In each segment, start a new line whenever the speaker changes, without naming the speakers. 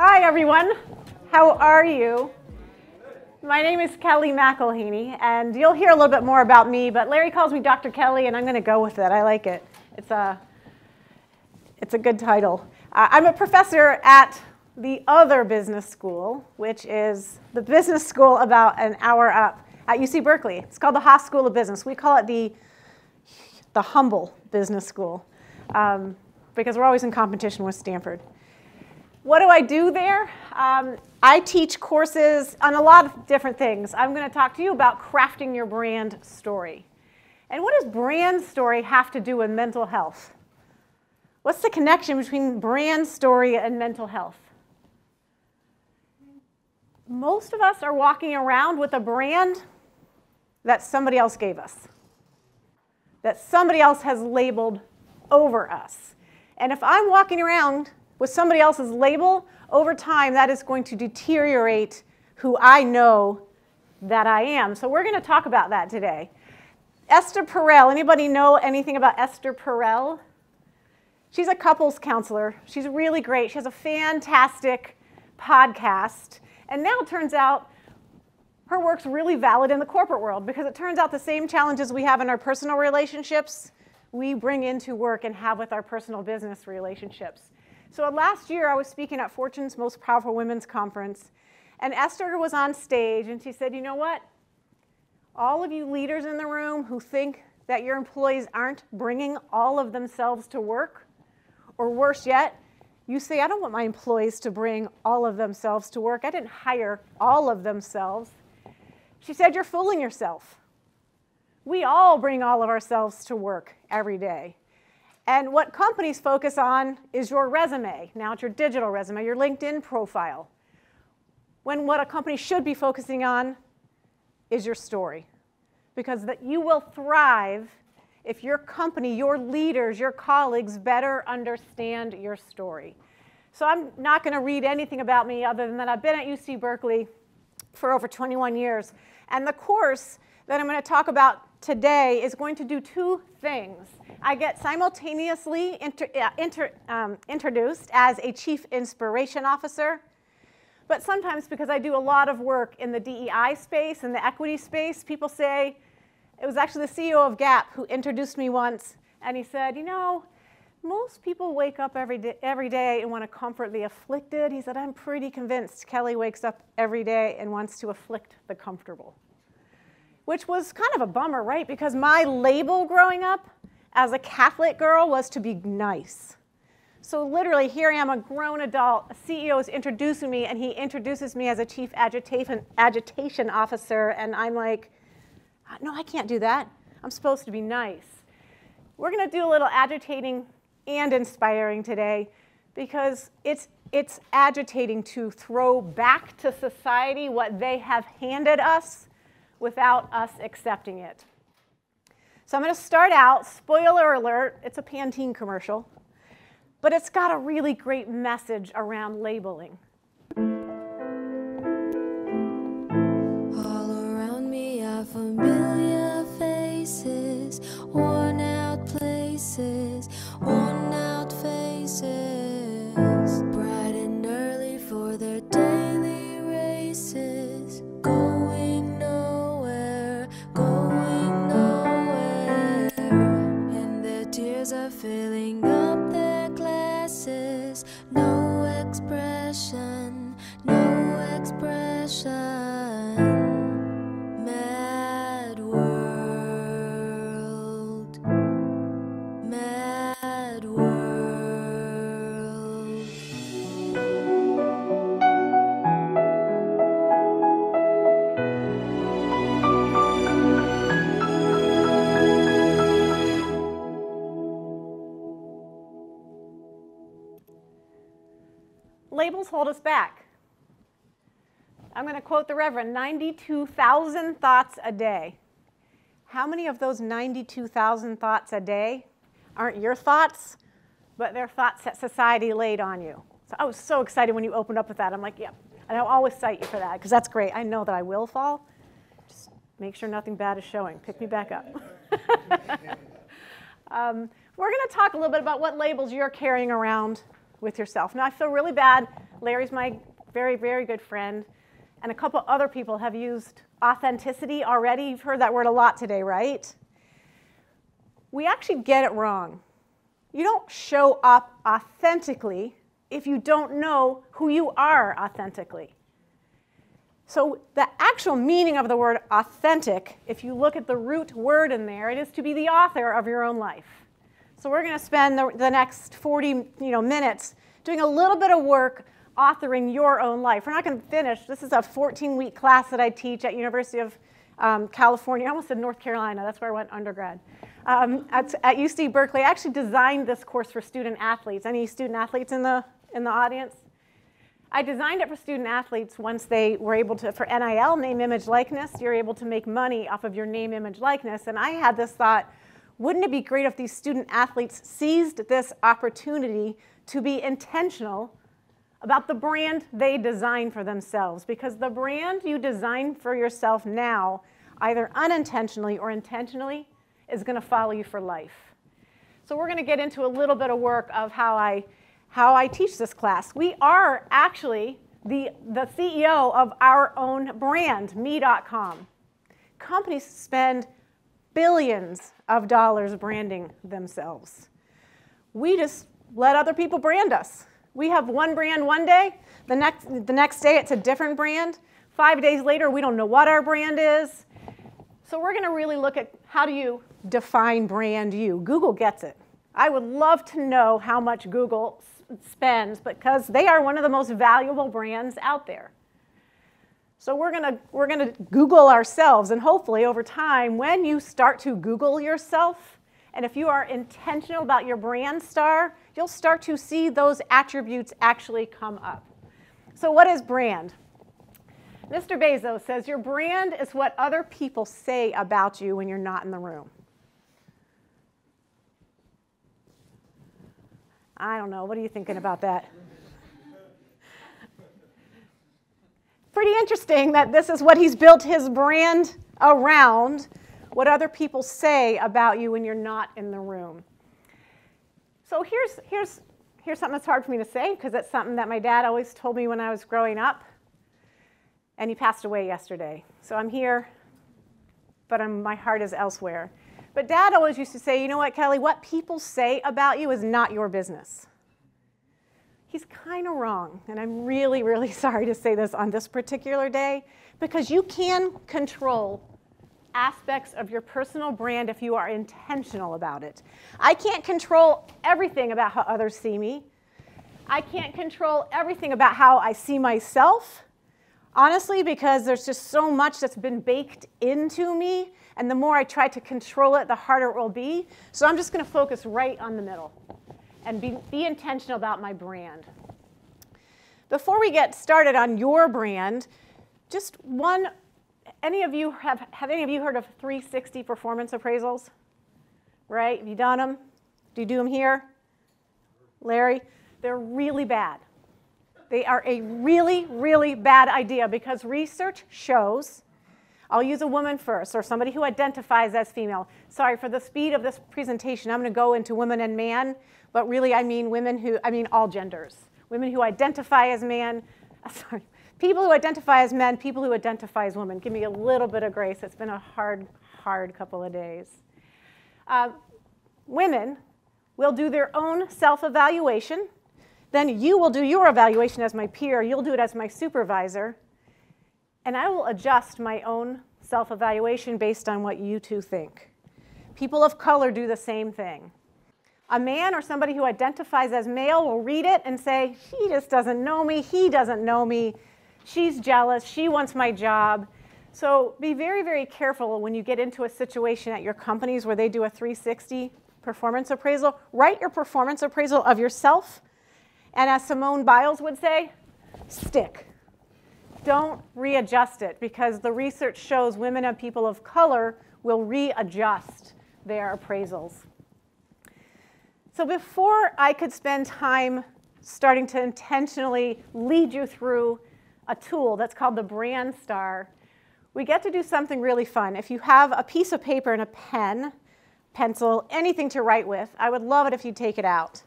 Hi, everyone. How are you? My name is Kellie McElhaney, and you'll hear a little bit more about me, but Larry calls me Dr. Kellie, and I'm going to go with it. I like it. It's a good title. I'm a professor at the other business school, which is the business school about an hour up at UC Berkeley. It's called the Haas School of Business. We call it the humble business school because we're always in competition with Stanford. What do I do there? I teach courses on a lot of different things. I'm going to talk to you about crafting your brand story. And what does brand story have to do with mental health? What's the connection between brand story and mental health? Most of us are walking around with a brand that somebody else gave us, that somebody else has labeled over us. And if I'm walking around with somebody else's label, over time that is going to deteriorate who I know that I am. So we're going to talk about that today. Esther Perel, anybody know anything about Esther Perel? She's a couples counselor. She's really great. She has a fantastic podcast. And now it turns out her work's really valid in the corporate world because it turns out the same challenges we have in our personal relationships, we bring into work and have with our personal business relationships. So last year I was speaking at Fortune's Most Powerful Women's Conference, and Esther was on stage and she said, you know what? All of you leaders in the room who think that your employees aren't bringing all of themselves to work, or worse yet, you say, I don't want my employees to bring all of themselves to work. I didn't hire all of themselves. She said, you're fooling yourself. We all bring all of ourselves to work every day. And what companies focus on is your resume. Now it's your digital resume, your LinkedIn profile. When what a company should be focusing on is your story. Because that you will thrive if your company, your leaders, your colleagues better understand your story. So I'm not going to read anything about me other than that I've been at UC Berkeley for over 21 years. And the course that I'm going to talk about today is going to do two things. I get simultaneously introduced as a Chief Inspiration Officer, but sometimes because I do a lot of work in the DEI space and the equity space, people say, it was actually the CEO of Gap who introduced me once, and he said, you know, most people wake up every day and want to comfort the afflicted. He said, I'm pretty convinced Kellie wakes up every day and wants to afflict the comfortable. Which was kind of a bummer, right? Because my label growing up as a Catholic girl was to be nice. So literally, here I am, a grown adult, a CEO is introducing me, and he introduces me as a Chief Agitation Officer, and I'm like, no, I can't do that. I'm supposed to be nice. We're going to do a little agitating and inspiring today because it's agitating to throw back to society what they have handed us without us accepting it. So I'm going to start out, spoiler alert, it's a Pantene commercial, but it's got a really great message around labeling.
All around me are familiar faces, worn out places, worn out faces, bright and early for their daily races, going nowhere, and their tears are filling up their glasses, no expression, no expression. Mad world, mad world.
Labels hold us back. I'm going to quote the Reverend, 92,000 thoughts a day. How many of those 92,000 thoughts a day aren't your thoughts, but they're thoughts that society laid on you? So I was so excited when you opened up with that. I'm like, yep. And I'll always cite you for that, because that's great. I know that I will fall. Just make sure nothing bad is showing. Pick me back up. We're going to talk a little bit about what labels you're carrying around with yourself. Now, I feel really bad. Larry's my very, very good friend, and a couple other people have used authenticity already. You've heard that word a lot today, right? We actually get it wrong. You don't show up authentically if you don't know who you are authentically. So the actual meaning of the word authentic, if you look at the root word in there, it is to be the author of your own life. So we're going to spend the next 40 minutes doing a little bit of work authoring your own life. We're not going to finish. This is a 14-week class that I teach at University of California. I almost said North Carolina. That's where I went undergrad. At UC Berkeley, I actually designed this course for student athletes. Any student athletes in the audience? I designed it for student athletes once they were able to, for NIL, name, image, likeness, you're able to make money off of your name, image, likeness. And I had this thought, wouldn't it be great if these student athletes seized this opportunity to be intentional about the brand they design for themselves? Because the brand you design for yourself now, either unintentionally or intentionally, is going to follow you for life. So we're going to get into a little bit of work of how I teach this class. We are actually the CEO of our own brand, me.com. Companies spend billions of dollars branding themselves. We just let other people brand us. We have one brand one day, the next day it's a different brand. 5 days later, we don't know what our brand is. So we're going to really look at how do you define brand you. Google gets it. I would love to know how much Google spends because they are one of the most valuable brands out there. So we're going to Google ourselves, and hopefully over time, when you start to Google yourself, and if you are intentional about your brand star, you'll start to see those attributes actually come up. So what is brand? Mr. Bezos says your brand is what other people say about you when you're not in the room. I don't know. What are you thinking about that? Pretty interesting that this is what he's built his brand around, what other people say about you when you're not in the room. So here's something that's hard for me to say because it's something that my dad always told me when I was growing up, and he passed away yesterday. So I'm here, but my heart is elsewhere. But Dad always used to say, you know what, Kelly, what people say about you is not your business. He's kind of wrong, and I'm really, really sorry to say this on this particular day, because you can control aspects of your personal brand if you are intentional about it. I can't control everything about how others see me. I can't control everything about how I see myself, honestly, because there's just so much that's been baked into me, and the more I try to control it, the harder it will be. So I'm just going to focus right on the middle and be intentional about my brand. Before we get started on your brand, just one, have any of you heard of 360 performance appraisals? Right? Have you done them? Do you do them here? Larry? They're really bad. They are a really, really bad idea because research shows, I'll use a woman first, or somebody who identifies as female. Sorry, for the speed of this presentation, I'm going to go into women and man, but really I mean all genders. Women who identify as man, sorry, people who identify as men, people who identify as women. Give me a little bit of grace. It's been a hard couple of days. Women will do their own self-evaluation. Then you will do your evaluation as my peer. You'll do it as my supervisor. And I will adjust my own self-evaluation based on what you two think. People of color do the same thing. A man or somebody who identifies as male will read it and say, she just doesn't know me, he doesn't know me, she's jealous, she wants my job. So be very, very careful when you get into a situation at your companies where they do a 360 performance appraisal. Write your performance appraisal of yourself, and as Simone Biles would say, stick. Don't readjust it, because the research shows women and people of color will readjust their appraisals. So before I could spend time starting to intentionally lead you through a tool that's called the Brand Star, we get to do something really fun. If you have a piece of paper and a pen, pencil, anything to write with, I would love it if you'd take it out.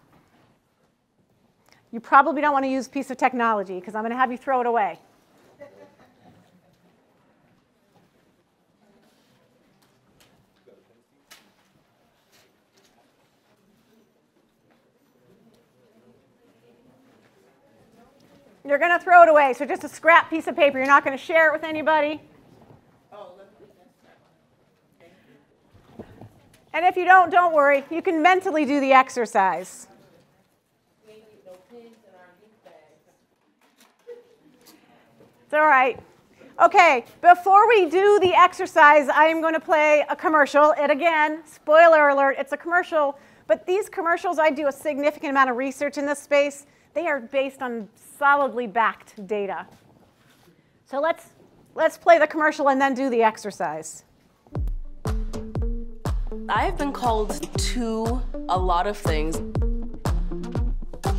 You probably don't want to use a piece of technology because I'm going to have you throw it away. You're going to throw it away, so just a scrap piece of paper. You're not going to share it with anybody. And if you don't worry. You can mentally do the exercise. It's all right. Okay, before we do the exercise, I am going to play a commercial. And again, spoiler alert, it's a commercial. But these commercials, I do a significant amount of research in this space. They are based on solidly backed data. So let's play the commercial and then do the exercise.
I've been called to a lot of things.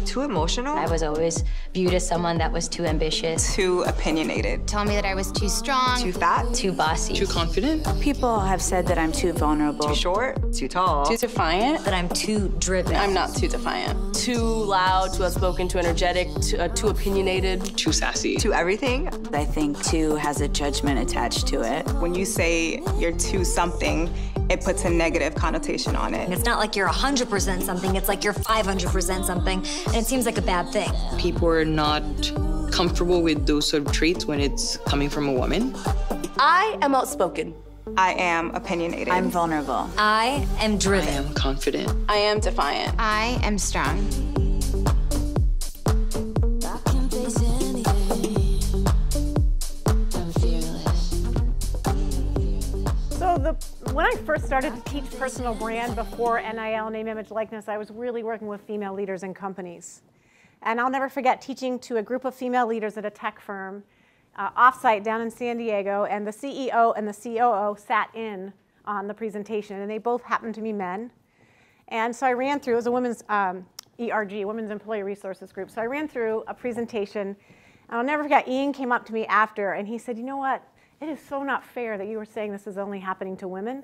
Too emotional?
I was always viewed as someone that was too ambitious.
Too opinionated.
Tell me that I was too strong.
Too fat.
Too bossy.
Too confident.
People have said that I'm too vulnerable.
Too short. Too tall.
Too defiant.
That I'm too driven.
I'm not too defiant. Too loud, too outspoken, too energetic, too opinionated.
Too sassy.
Too everything.
I think too has a judgment attached to it.
When you say you're too something, it puts a negative connotation on it.
It's not like you're 100% something, it's like you're 500% something, and it seems like a bad thing.
People are not comfortable with those sort of traits when it's coming from a woman.
I am outspoken.
I am opinionated.
I'm vulnerable.
I am driven.
I am confident.
I am defiant.
I am strong.
So when I first started to teach personal brand before NIL, name, image, likeness, I was really working with female leaders in companies. And I'll never forget teaching to a group of female leaders at a tech firm, offsite down in San Diego, and the CEO and the COO sat in on the presentation, and they both happened to be men. And so I ran through, it was a women's ERG, Women's Employee Resources Group, so I ran through a presentation, and I'll never forget, Ian came up to me after, and he said, you know what? It is so not fair that you were saying this is only happening to women,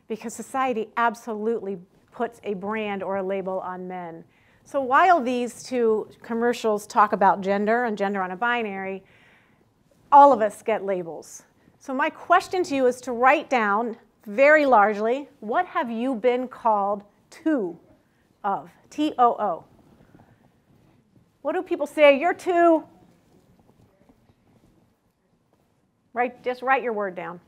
because society absolutely puts a brand or a label on men. So while these two commercials talk about gender and gender on a binary, all of us get labels. So my question to you is to write down very largely, what have you been called to of? T-O-O. What do people say? You're too. Just write your word down.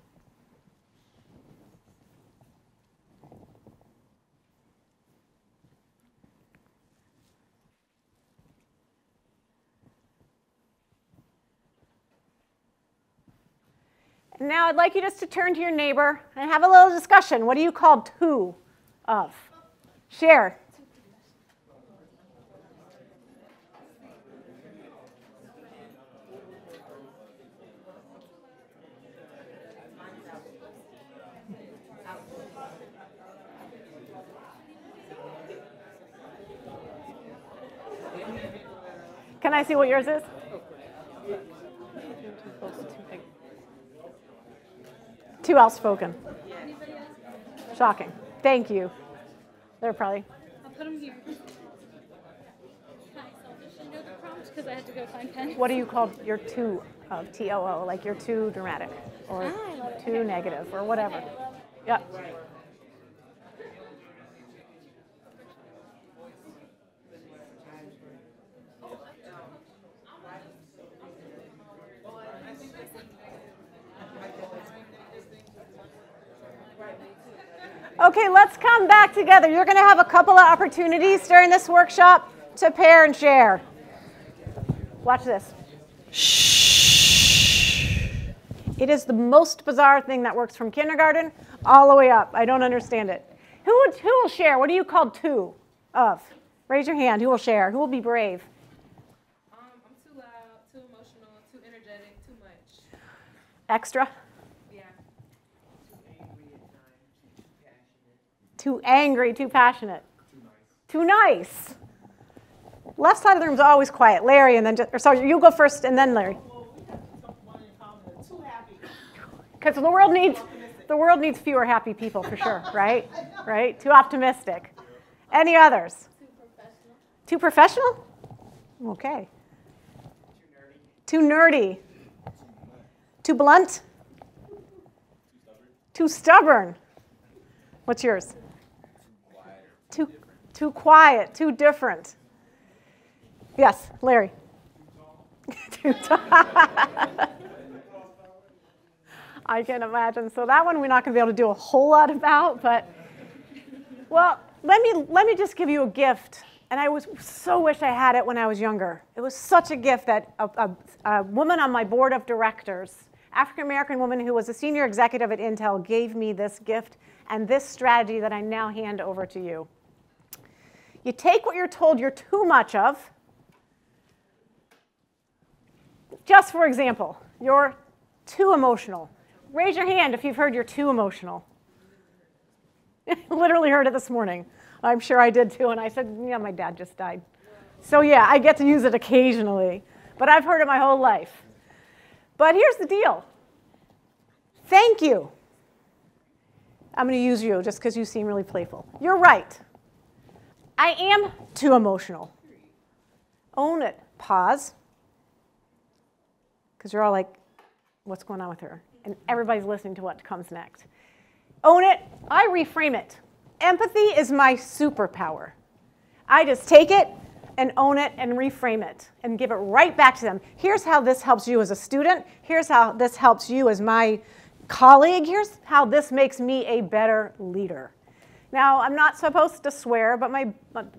And now I'd like you just to turn to your neighbor and have a little discussion. What do you call to of? Share. Can I see what yours is? Too outspoken. Shocking. Thank you. They're probably.
I'll put them here. Hi, selfish and go to prompt because I had to go find pen.
What do you call your too of T-O-O? Like you're too dramatic or too negative or whatever. Yep. Okay, let's come back together. You're going to have a couple of opportunities during this workshop to pair and share. Watch this. Shh. It is the most bizarre thing that works from kindergarten all the way up. I don't understand it. Who will share? What are you called to of? Raise your hand. Who will share? Who will be brave?
I'm too loud, too emotional, too energetic, too much.
Extra?
Yeah.
Too angry, too passionate. Too nice. Left side of the room is always quiet. Larry, and then just, or sorry, you go first, and then Larry. Because the world needs fewer happy people for sure, right? Right? Too optimistic. Any others? Too professional? Okay. Too nerdy. Too blunt? Too stubborn. What's yours? Too quiet, too different. Yes, Larry. Too tall. I can imagine. So that one we're not going to be able to do a whole lot about, but well, let me just give you a gift. And I so wish I had it when I was younger. It was such a gift that a woman on my board of directors, African-American woman who was a senior executive at Intel, gave me this gift and this strategy that I now hand over to you. You take what you're told you're too much of. Just for example, you're too emotional. Raise your hand if you've heard you're too emotional. I literally heard it this morning. I'm sure I did too, and I said, yeah, my dad just died. So yeah, I get to use it occasionally, but I've heard it my whole life. But here's the deal. Thank you. I'm going to use you just because you seem really playful. You're right. I am too emotional. Own it. Pause. Because you're all like, what's going on with her? And everybody's listening to what comes next. Own it. I reframe it. Empathy is my superpower. I just take it and own it and reframe it and give it right back to them. Here's how this helps you as a student. Here's how this helps you as my colleague. Here's how this makes me a better leader. Now, I'm not supposed to swear, but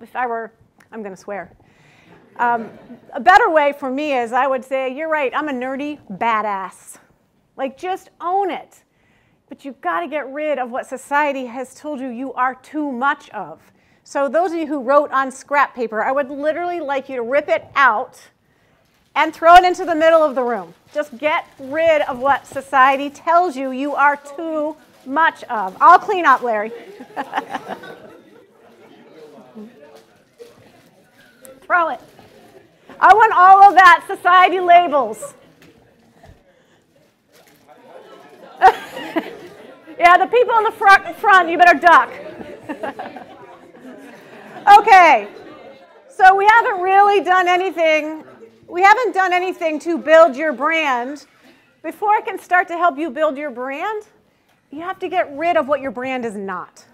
if I were, I'm going to swear. A better way for me is I would say, you're right, I'm a nerdy badass. Like, just own it. But you've got to get rid of what society has told you you are too much of. So those of you who wrote on scrap paper, I would literally like you to rip it out and throw it into the middle of the room. Just get rid of what society tells you you are too much of. I'll clean up, Larry. Throw it. I want all of that society labels. Yeah, the people in the front, you better duck. Okay, so we haven't really done anything. We haven't done anything to build your brand. Before I can start to help you build your brand, you have to get rid of what your brand is not.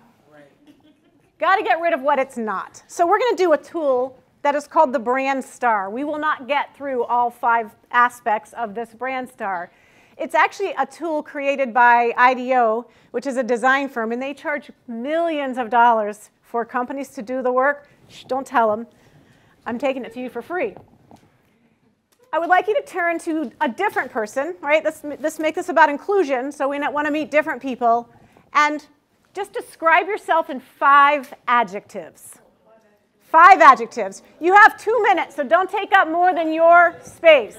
Got to get rid of what it's not. So we're going to do a tool that is called the Brand Star. We will not get through all 5 aspects of this Brand Star. It's actually a tool created by IDEO, which is a design firm, and they charge millions of dollars for companies to do the work. Shh, don't tell them. I'm taking it to you for free. I would like you to turn to a different person, right? Let's make this about inclusion, so we want to meet different people, and just describe yourself in 5 adjectives. 5 adjectives. You have 2 minutes, so don't take up more than your space.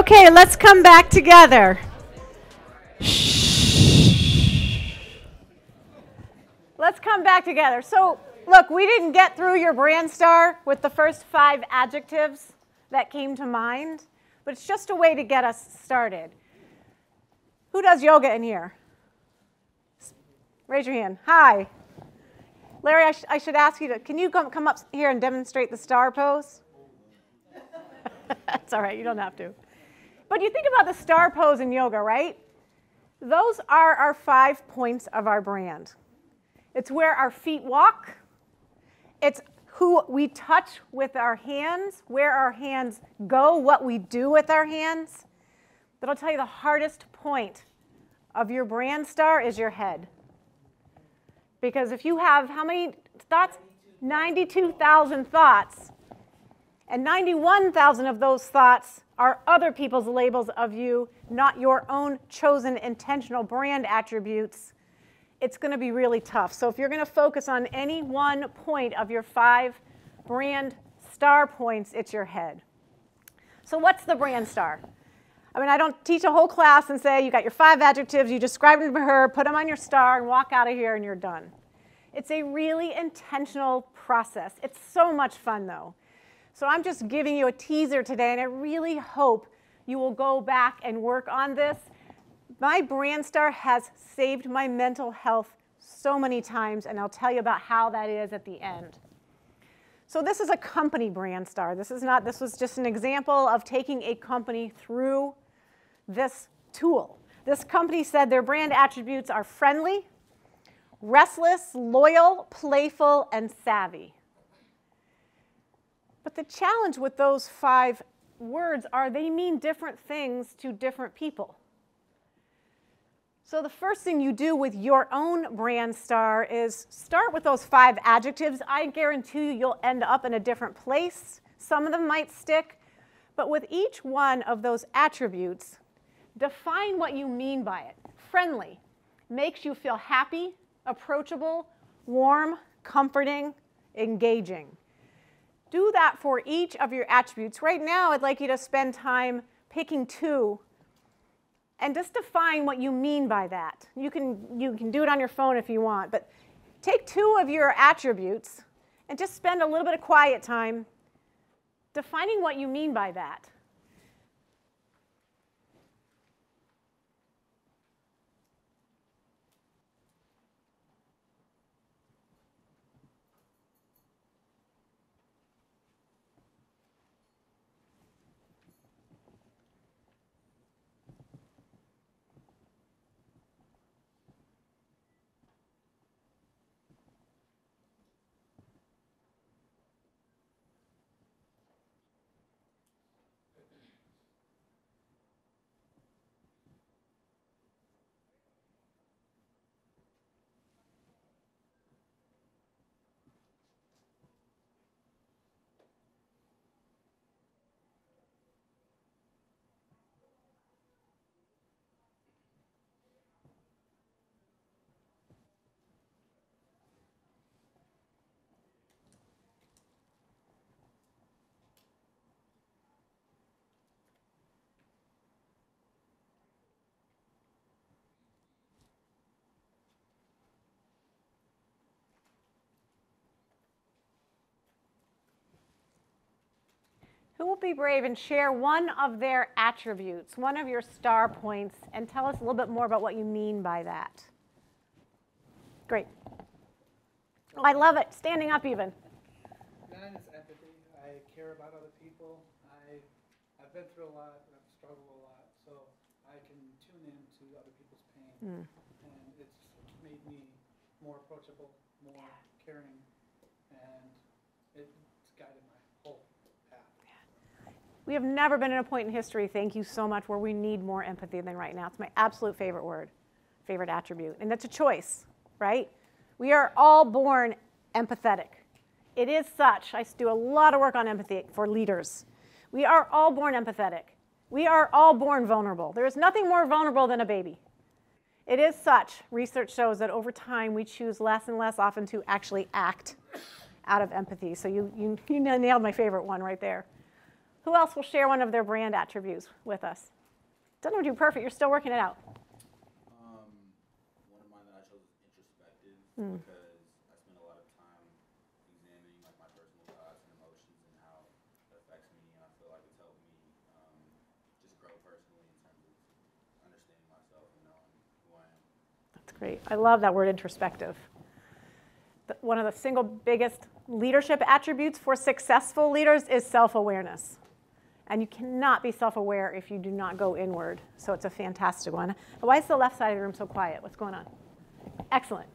Okay, let's come back together. Let's come back together. So, look, we didn't get through your brand star with the first 5 adjectives that came to mind, but it's just a way to get us started. Who does yoga in here? Raise your hand. Hi. Larry, I should ask you to, can you come up here and demonstrate the star pose? That's all right, you don't have to. But you think about the star pose in yoga, right? Those are our 5 points of our brand. It's where our feet walk. It's who we touch with our hands, where our hands go, what we do with our hands. But I'll tell you the hardest point of your brand star is your head. Because if you have how many thoughts? 92,000 thoughts. And 91,000 of those thoughts are other people's labels of you, not your own chosen intentional brand attributes. It's going to be really tough. So if you're going to focus on any one point of your 5 brand star points, it's your head. So what's the brand star? I mean, I don't teach a whole class and say you got your 5 adjectives, you describe them to her, put them on your star, and walk out of here and you're done. It's a really intentional process. It's so much fun, though. So I'm just giving you a teaser today, and I really hope you will go back and work on this. My brand star has saved my mental health so many times, and I'll tell you about how that is at the end. So this is a company brand star. This was just an example of taking a company through this tool. This company said their brand attributes are friendly, restless, loyal, playful, and savvy. But the challenge with those 5 words are they mean different things to different people. So the first thing you do with your own brand star is start with those 5 adjectives. I guarantee you you'll end up in a different place. Some of them might stick. But with each one of those attributes, define what you mean by it. Friendly makes you feel happy, approachable, warm, comforting, engaging. Do that for each of your attributes. Right now, I'd like you to spend time picking 2 and just define what you mean by that. You can do it on your phone if you want, but take 2 of your attributes and just spend a little bit of quiet time defining what you mean by that. Who will be brave and share one of their attributes, one of your star points, and tell us a little bit more about what you mean by that? Great. Oh, I love it. Standing up even.
Mine is empathy. I care about other people. I've been through a lot, and I've struggled a lot, so I can tune in to other people's pain. And it's made me more approachable, more caring, and it's guided my whole path.
We have never been in a point in history, thank you so much, where we need more empathy than right now. It's my absolute favorite word, favorite attribute. And that's a choice, right? We are all born empathetic. It is such. I do a lot of work on empathy for leaders. We are all born empathetic. We are all born vulnerable. There is nothing more vulnerable than a baby. It is such. Research shows that over time we choose less and less often to actually act out of empathy. So you nailed my favorite one right there. Who else will share one of their brand attributes with us? Doesn't have to be perfect. You're still working it out.
One of mine that I chose is introspective because I spend a lot of time examining like my personal thoughts and emotions and how it affects me, and I feel like it's helped me just grow personally in terms of understanding myself and knowing who I am.
That's great. I love that word introspective. One of the single biggest leadership attributes for successful leaders is self-awareness. And you cannot be self-aware if you do not go inward. So it's a fantastic one. Why is the left side of the room so quiet? What's going on? Excellent.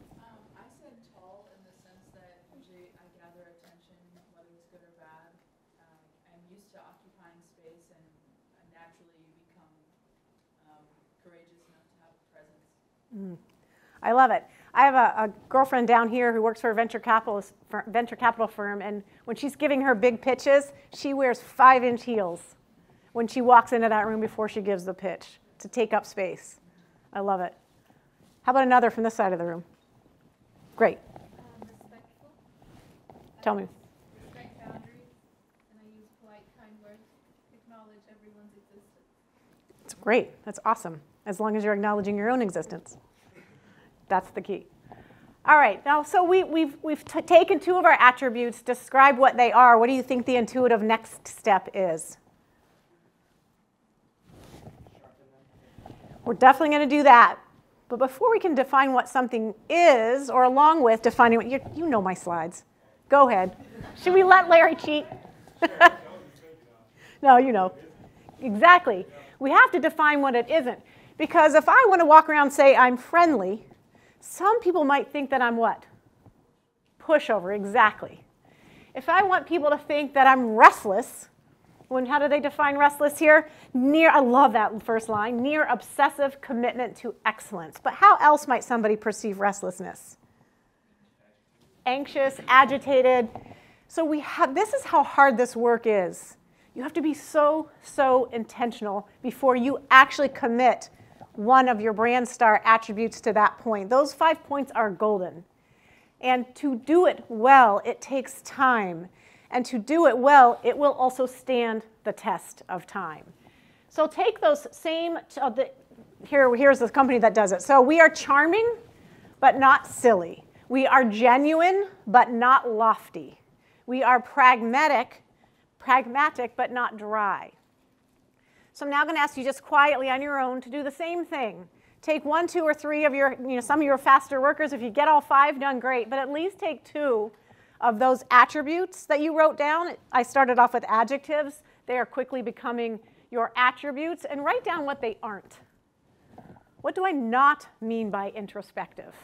I said tall in the sense that usually I gather attention, whether it's good or bad. I'm used to occupying space, and I naturally become courageous enough to have a presence.
I love it. I have a girlfriend down here who works for a venture capital firm, and when she's giving her big pitches, she wears 5-inch heels when she walks into that room before she gives the pitch to take up space. I love it. How about another from this side of the room? Great.
Respectful.
Tell me.
Respect boundaries, and I use polite, kind words to acknowledge everyone's existence.
It's great. That's awesome. As long as you're acknowledging your own existence. That's the key. All right, now, so we've taken 2 of our attributes, describe what they are. What do you think the intuitive next step is? We're definitely going to do that. But before we can define what something is, or along with defining what, you know my slides. Go ahead. Should we let Larry cheat? No, you know. Exactly. We have to define what it isn't. Because if I want to walk around and say I'm friendly, some people might think that I'm what? Pushover, exactly. If I want people to think that I'm restless, how do they define restless here? I love that first line, near obsessive commitment to excellence. But how else might somebody perceive restlessness? Anxious, agitated. So this is how hard this work is. You have to be so intentional before you actually commit one of your brand star attributes to that point. Those 5 points are golden. And to do it well, it takes time. And to do it well, it will also stand the test of time. So take those same, here's the company that does it. So we are charming, but not silly. We are genuine, but not lofty. We are pragmatic, but not dry. So I'm now going to ask you just quietly on your own to do the same thing. Take 1, 2, or 3 of your, some of your faster workers. If you get all 5 done, great. But at least take 2 of those attributes that you wrote down. I started off with adjectives. They are quickly becoming your attributes. And write down what they aren't. What do I not mean by introspective?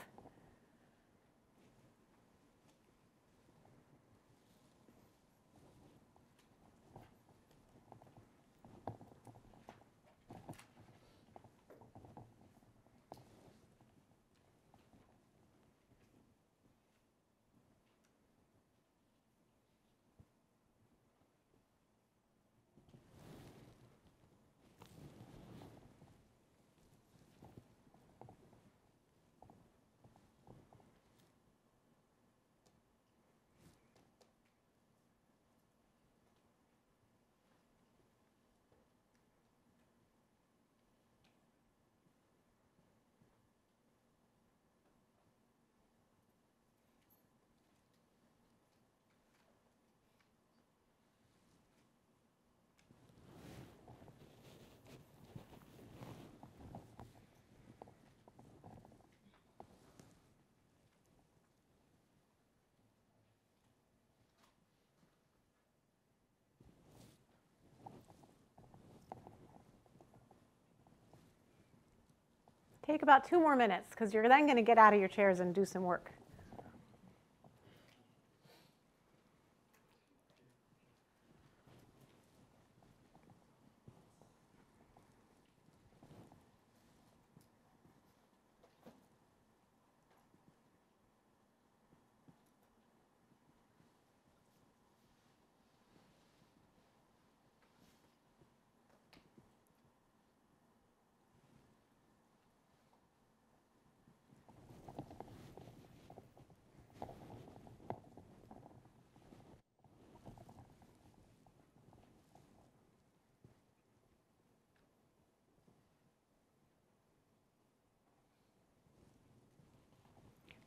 Take about 2 more minutes, because you're then going to get out of your chairs and do some work.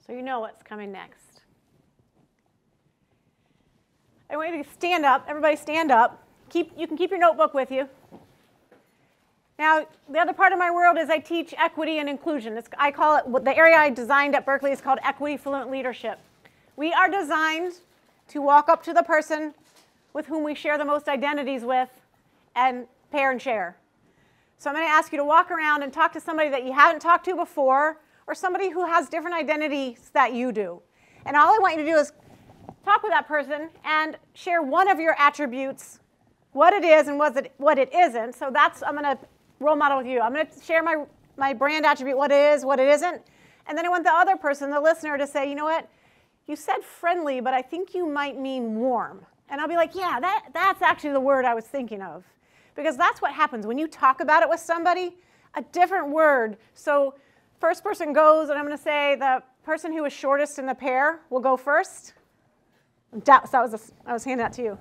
So you know what's coming next. I want you to stand up. Everybody stand up. You can keep your notebook with you. Now, the other part of my world is I teach equity and inclusion. I call it, the area I designed at Berkeley is called Equity Fluent Leadership. We are designed to walk up to the person with whom we share the most identities with and pair and share. So I'm going to ask you to walk around and talk to somebody that you haven't talked to before, or somebody who has different identities that you do. And all I want you to do is talk with that person and share one of your attributes, what it is and what it isn't. So I'm going to role model with you. I'm going to share my brand attribute, what it is, what it isn't. And then I want the other person, the listener, to say, you know what, you said friendly, but I think you might mean warm. And I'll be like, yeah, that's actually the word I was thinking of. Because that's what happens when you talk about it with somebody, a different word. So first person goes, and I'm going to say the person who is shortest in the pair will go first. So I was handing that to you.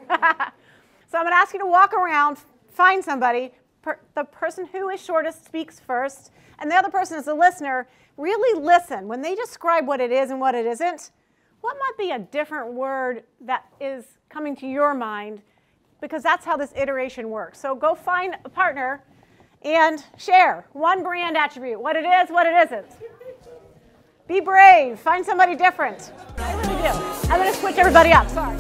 So I'm going to ask you to walk around, find somebody. The person who is shortest speaks first, and the other person is the listener. Really listen. When they describe what it is and what it isn't, what might be a different word that is coming to your mind? Because that's how this iteration works. So go find a partner and share one brand attribute, what it is, what it isn't. Be brave. Find somebody different. I really do. I'm going to switch everybody up. Sorry.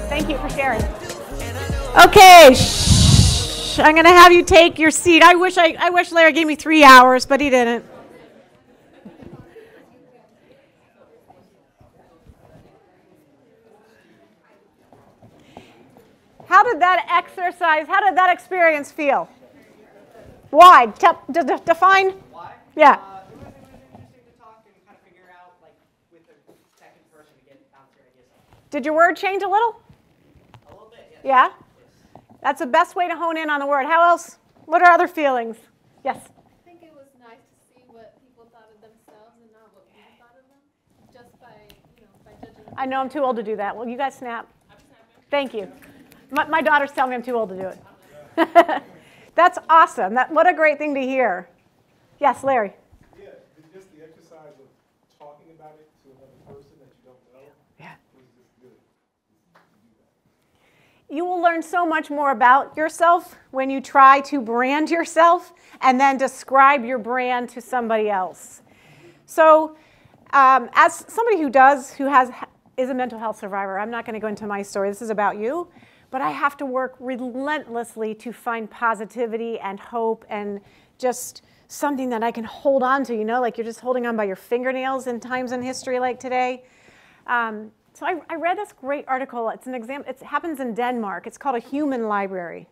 Thank you for sharing. Okay. I'm going to have you take your seat. I wish Larry gave me 3 hours, but he didn't. How did that exercise, how did that experience feel? Why? Define.
Why?
Yeah.
It was interesting to talk and kind of figure out, like, with the second person to get bounce your ideas off.
Did your word change a little?
A little bit, yes.
Yeah? That's the best way to hone in on the word. How else? What are other feelings? Yes?
I think it was nice to see what people thought of themselves and not what we thought of them, just by judging.
I know I'm too old to do that. Well, you guys snap. I'm snapping. Thank you. My daughters tell me I'm too old to do it. That's awesome. What a great thing to hear. Yes, Larry.
Yeah, just the exercise of talking about it to another person that you don't know.
Yeah.
Was just good to do that.
You will learn so much more about yourself when you try to brand yourself and then describe your brand to somebody else. So, as somebody who is a mental health survivor, I'm not going to go into my story. This is about you. But I have to work relentlessly to find positivity and hope and just something that I can hold on to, like you're just holding on by your fingernails in times in history like today. So I read this great article. It's an example. It happens in Denmark. It's called a human library.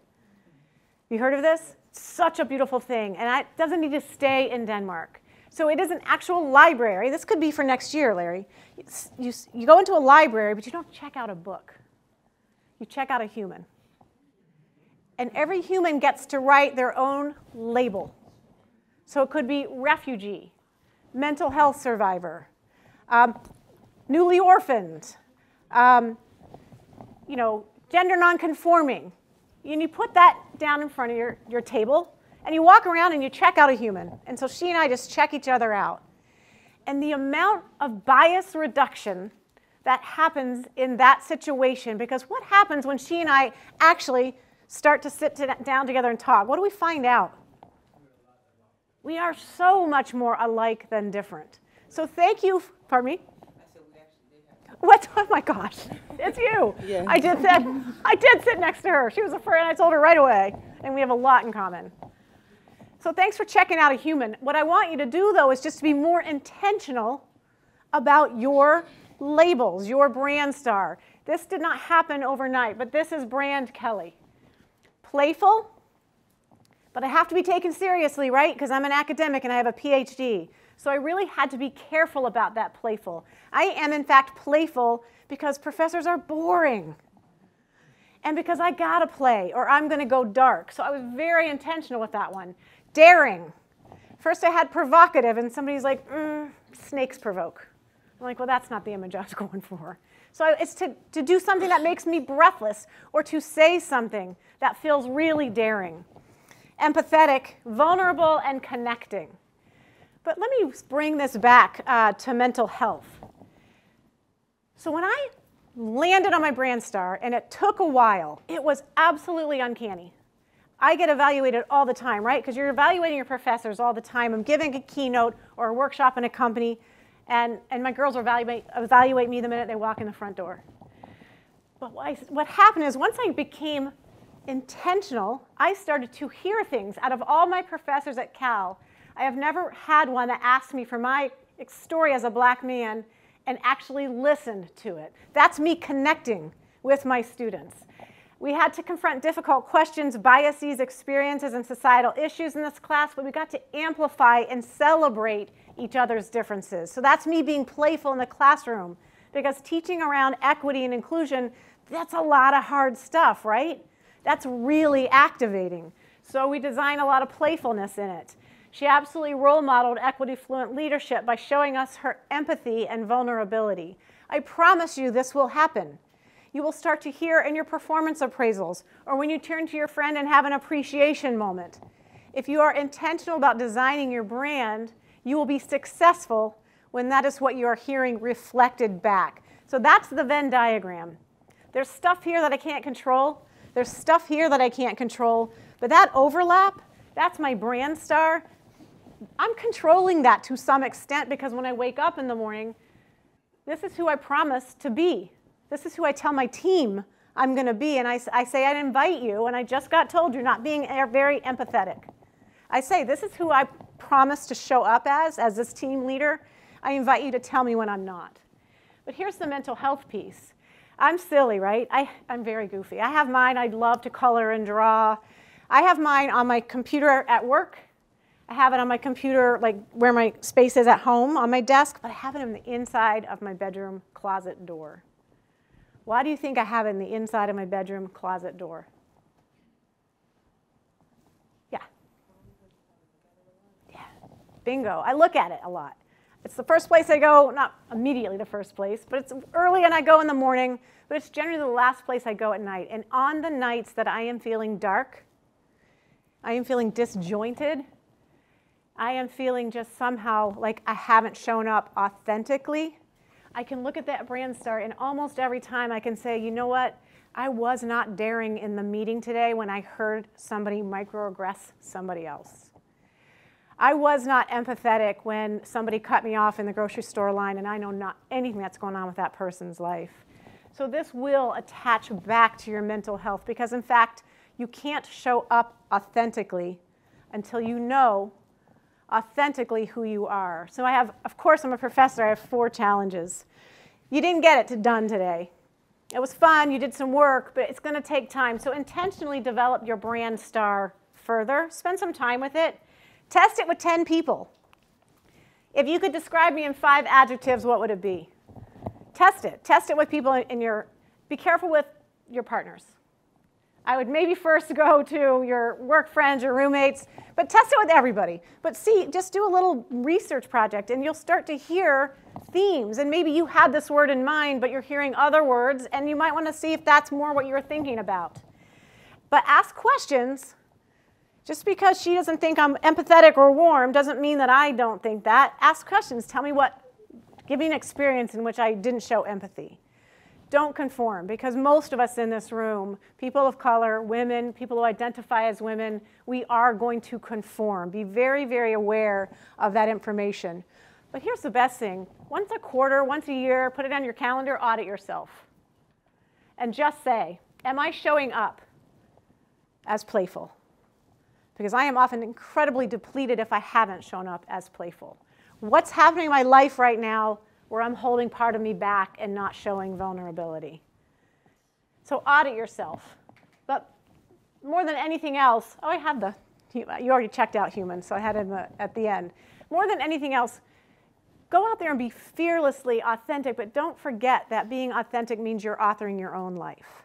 You heard of this? It's such a beautiful thing. And it doesn't need to stay in Denmark. So it is an actual library. This could be for next year, Larry. You go into a library, but you don't check out a book. You check out a human. And every human gets to write their own label. So it could be refugee, mental health survivor, newly orphaned, gender nonconforming. And you put that down in front of your table, and you walk around and you check out a human. And so she and I just check each other out. And the amount of bias reduction that happens in that situation, because what happens when she and I actually start to sit down together and talk? What do we find out? We are so much more alike than different. So thank you. Pardon me? What? Oh my gosh, it's you. Yeah. I did sit next to her. She was a friend. I told her right away, and we have a lot in common. So thanks for checking out a human. What I want you to do, though, is just to be more intentional about your labels, your brand star. This did not happen overnight, but this is brand Kellie. Playful, but I have to be taken seriously, right? Because I'm an academic and I have a PhD. So I really had to be careful about that playful. I am, in fact, playful because professors are boring. And because I gotta play, or I'm gonna go dark. So I was very intentional with that one. Daring. First I had provocative, and somebody's like, snakes provoke. I'm like, well, that's not the image I was going for. So it's to do something that makes me breathless, or to say something that feels really daring. Empathetic, vulnerable, and connecting. But let me bring this back to mental health. So when I landed on my brand star, and it took a while, it was absolutely uncanny. I get evaluated all the time, right? Because you're evaluating your professors all the time. I'm giving a keynote or a workshop in a company, and my girls evaluate me the minute they walk in the front door. But what happened is once I became intentional, I started to hear things. Out of all my professors at Cal, I have never had one that asked me for my story as a black man and actually listened to it. That's me connecting with my students. We had to confront difficult questions, biases, experiences, and societal issues in this class, but we got to amplify and celebrate each other's differences. So that's me being playful in the classroom, because teaching around equity and inclusion, that's a lot of hard stuff, right? That's really activating. So we design a lot of playfulness in it. She absolutely role modeled equity-fluent leadership by showing us her empathy and vulnerability. I promise you this will happen. You will start to hear in your performance appraisals or when you turn to your friend and have an appreciation moment. If you are intentional about designing your brand, you will be successful when that is what you are hearing reflected back. So that's the Venn diagram. There's stuff here that I can't control. There's stuff here that I can't control. But that overlap, that's my brand star. I'm controlling that to some extent because when I wake up in the morning, this is who I promise to be. This is who I tell my team I'm going to be. And I say I'd invite you, and I just got told you're not being very empathetic. I say this is who I promise to show up as this team leader. I invite you to tell me when I'm not. But here's the mental health piece. I'm silly, right? I'm very goofy. I have mine. I love to color and draw. I have mine on my computer at work. I have it on my computer, like where my space is at home, on my desk, but I have it on the inside of my bedroom closet door. Why do you think I have it in the inside of my bedroom closet door? Yeah. Yeah. Bingo. I look at it a lot. It's the first place I go, not immediately the first place, but it's early and I go in the morning, but it's generally the last place I go at night. And on the nights that I am feeling dark, I am feeling disjointed, I am feeling just somehow like I haven't shown up authentically, I can look at that brand star and almost every time I can say, you know what? I was not daring in the meeting today when I heard somebody microaggress somebody else. I was not empathetic when somebody cut me off in the grocery store line and I know not anything that's going on with that person's life. So this will attach back to your mental health because in fact, you can't show up authentically until you know authentically who you are. So I have, of course, I'm a professor. I have 4 challenges. You didn't get it done today. It was fun. You did some work, but it's going to take time. So intentionally develop your brand star further. Spend some time with it. Test it with 10 people. If you could describe me in 5 adjectives, what would it be? Test it. Test it with people in your, be careful with your partners. I would maybe first go to your work friends, your roommates, but test it with everybody. But see, just do a little research project and you'll start to hear themes. And maybe you had this word in mind, but you're hearing other words, and you might want to see if that's more what you're thinking about. But ask questions. Just because she doesn't think I'm empathetic or warm doesn't mean that I don't think that. Ask questions. Tell me give me an experience in which I didn't show empathy. Don't conform, because most of us in this room, people of color, women, people who identify as women, we are going to conform. Be very, very aware of that information. But here's the best thing. Once a quarter, once a year, put it on your calendar, audit yourself. And just say, am I showing up as playful? Because I am often incredibly depleted if I haven't shown up as playful. What's happening in my life right now where I'm holding part of me back and not showing vulnerability? So audit yourself. But more than anything else, oh, I had you already checked out human, so I had him at the end. More than anything else, go out there and be fearlessly authentic, but don't forget that being authentic means you're authoring your own life.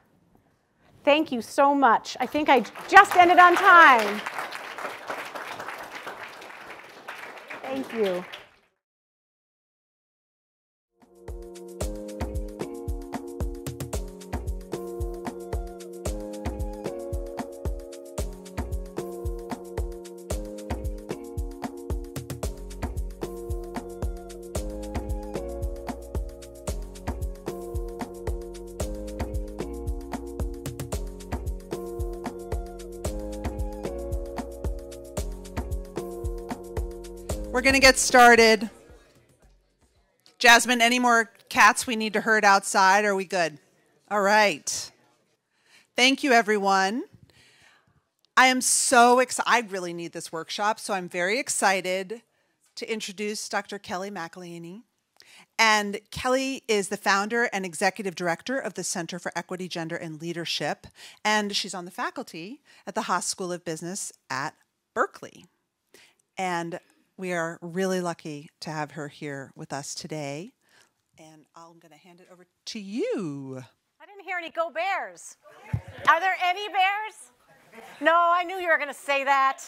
Thank you so much. I think I just ended on time. Thank you.
We're going to get started. Jasmine, any more cats we need to herd outside? Are we good? All right. Thank you, everyone. I am so excited. I really need this workshop, so I'm very excited to introduce Dr. Kellie McElhaney. And Kellie is the founder and executive director of the Center for Equity, Gender, and Leadership, and she's on the faculty at the Haas School of Business at Berkeley. And we are really lucky to have her here with us today. And I'm going to hand it over to you.
I didn't hear any go Bears. Are there any bears? No, I knew you were going to say that.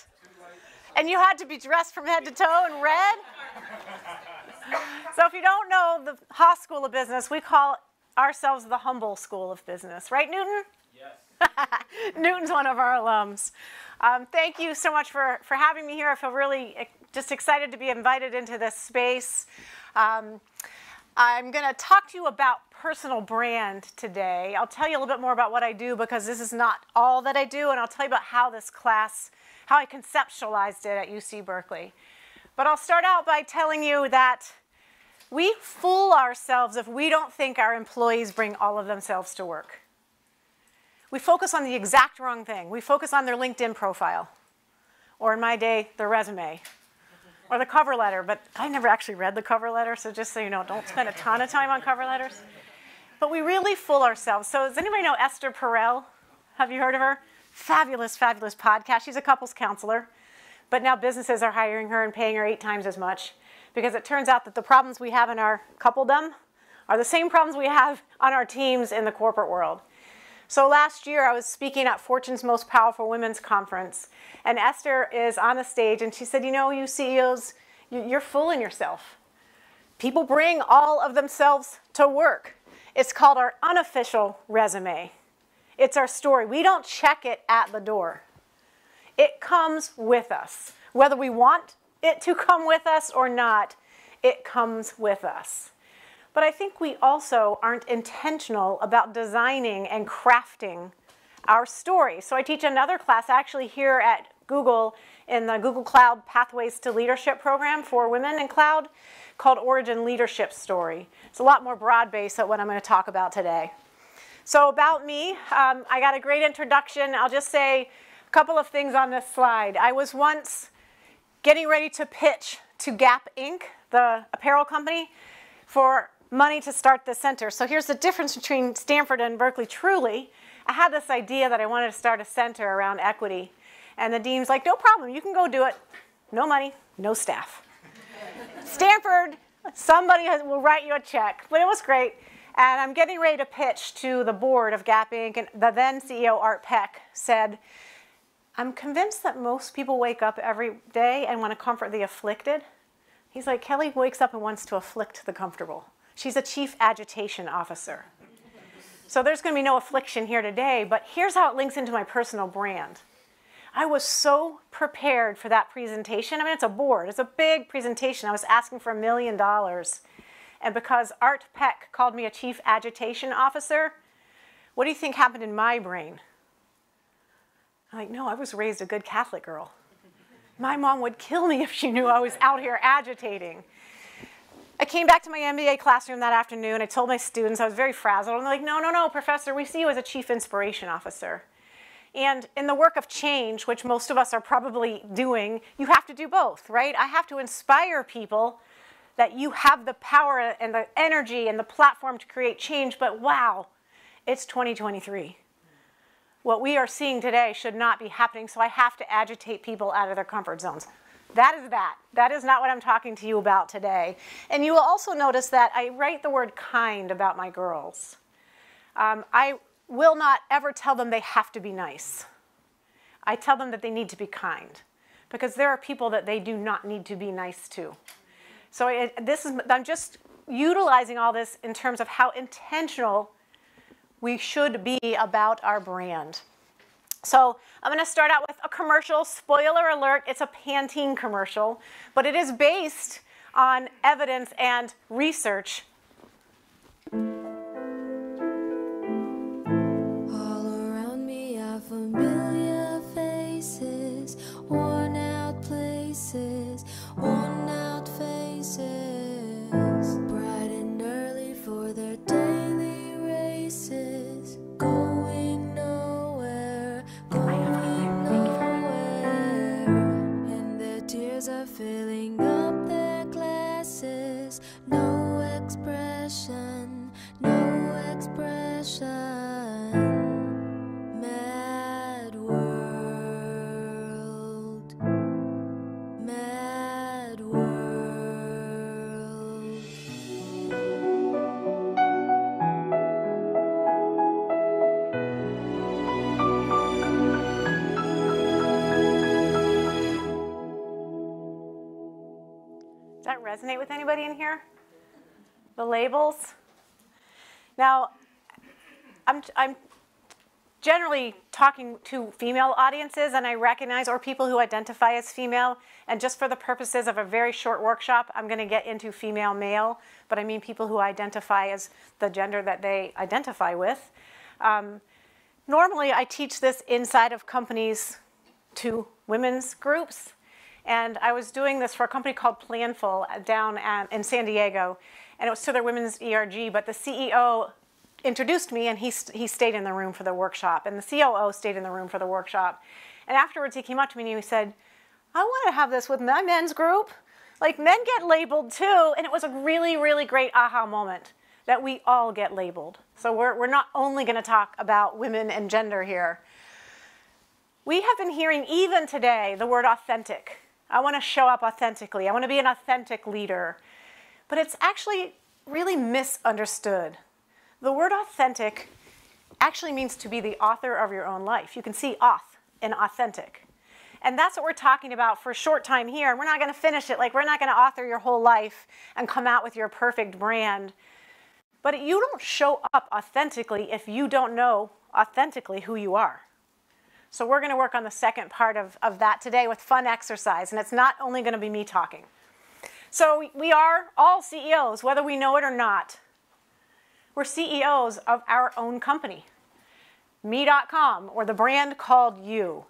And you had to be dressed from head to toe in red? So if you don't know the Haas School of Business, we call ourselves the humble School of Business. Right, Newton? Yes. Newton's one of our alums. Thank you so much for having me here. I feel really just excited to be invited into this space. I'm going to talk to you about personal brand today. I'll tell you a little bit more about what I do because this is not all that I do, and I'll tell you about how this class, how I conceptualized it at UC Berkeley. But I'll start out by telling you that we fool ourselves if we don't think our employees bring all of themselves to work. We focus on the exact wrong thing. We focus on their LinkedIn profile, or in my day, their resume, or the cover letter. But I never actually read the cover letter, so just so you know, don't spend a ton of time on cover letters. But we really fool ourselves. So does anybody know Esther Perel? Have you heard of her? Fabulous, fabulous podcast. She's a couples counselor. But now businesses are hiring her and paying her 8 times as much because it turns out that the problems we have in our coupledom are the same problems we have on our teams in the corporate world. So last year I was speaking at Fortune's Most Powerful Women's Conference, and Esther is on the stage and she said, you know, you CEOs, you're fooling yourself. People bring all of themselves to work. It's called our unofficial resume. It's our story. We don't check it at the door. It comes with us. Whether we want it to come with us or not, it comes with us. But I think we also aren't intentional about designing and crafting our story. So I teach another class actually here at Google in the Google Cloud Pathways to Leadership program for women in cloud called Origin Leadership Story. It's a lot more broad-based than what I'm going to talk about today. So about me, I got a great introduction. I'll just say a couple of things on this slide. I was once getting ready to pitch to Gap Inc., the apparel company, for money to start the center. So here's the difference between Stanford and Berkeley. Truly, I had this idea that I wanted to start a center around equity. And the dean's like, no problem, you can go do it. No money, no staff. Stanford, somebody will write you a check. But it was great. And I'm getting ready to pitch to the board of Gap Inc. And the then CEO, Art Peck, said, I'm convinced that most people wake up every day and want to comfort the afflicted. He's like, Kellie wakes up and wants to afflict the comfortable. She's a chief agitation officer. So there's going to be no affliction here today, but here's how it links into my personal brand. I was so prepared for that presentation. I mean, it's a board. It's a big presentation. I was asking for $1 million. And because Art Peck called me a chief agitation officer, what do you think happened in my brain? I'm like, no, I was raised a good Catholic girl. My mom would kill me if she knew I was out here agitating. I came back to my MBA classroom that afternoon. I told my students, I was very frazzled. I'm like, no, professor, we see you as a chief inspiration officer. And in the work of change, which most of us are probably doing, you have to do both, right? I have to inspire people that you have the power and the energy and the platform to create change, but wow, it's 2023. What we are seeing today should not be happening, so I have to agitate people out of their comfort zones. That is that. That is not what I'm talking to you about today. And you will also notice that I write the word kind about my girls. I will not ever tell them they have to be nice. I tell them that they need to be kind because there are people that they do not need to be nice to. So I'm just utilizing all this in terms of how intentional we should be about our brand. So I'm going to start out with a commercial. Spoiler alert, it's a Pantene commercial, but it is based on evidence and research.
All around me are familiar faces, worn out places, worn out
resonate with anybody in here? The labels? Now, I'm generally talking to female audiences, and I recognize, or people who identify as female, and just for the purposes of a very short workshop, I'm going to get into female, male, but I mean people who identify as the gender that they identify with. Normally, I teach this inside of companies to women's groups, and I was doing this for a company called Planful down in San Diego, and it was to their women's ERG, but the CEO introduced me, and he stayed in the room for the workshop, and the COO stayed in the room for the workshop. And afterwards, he came up to me and he said, I want to have this with my men's group. Like, men get labeled too, and it was a really, really great aha moment that we all get labeled. So we're not only going to talk about women and gender here. We have been hearing, even today, the word authentic. I want to show up authentically. I want to be an authentic leader. But it's actually really misunderstood. The word authentic actually means to be the author of your own life. You can see auth in authentic. And that's what we're talking about for a short time here. And we're not going to finish it. Like, we're not going to author your whole life and come out with your perfect brand. But you don't show up authentically if you don't know authentically who you are. So we're going to work on the second part of that today with fun exercise. And it's not only going to be me talking. So we are all CEOs, whether we know it or not. We're CEOs of our own company, me.com, or the brand called you.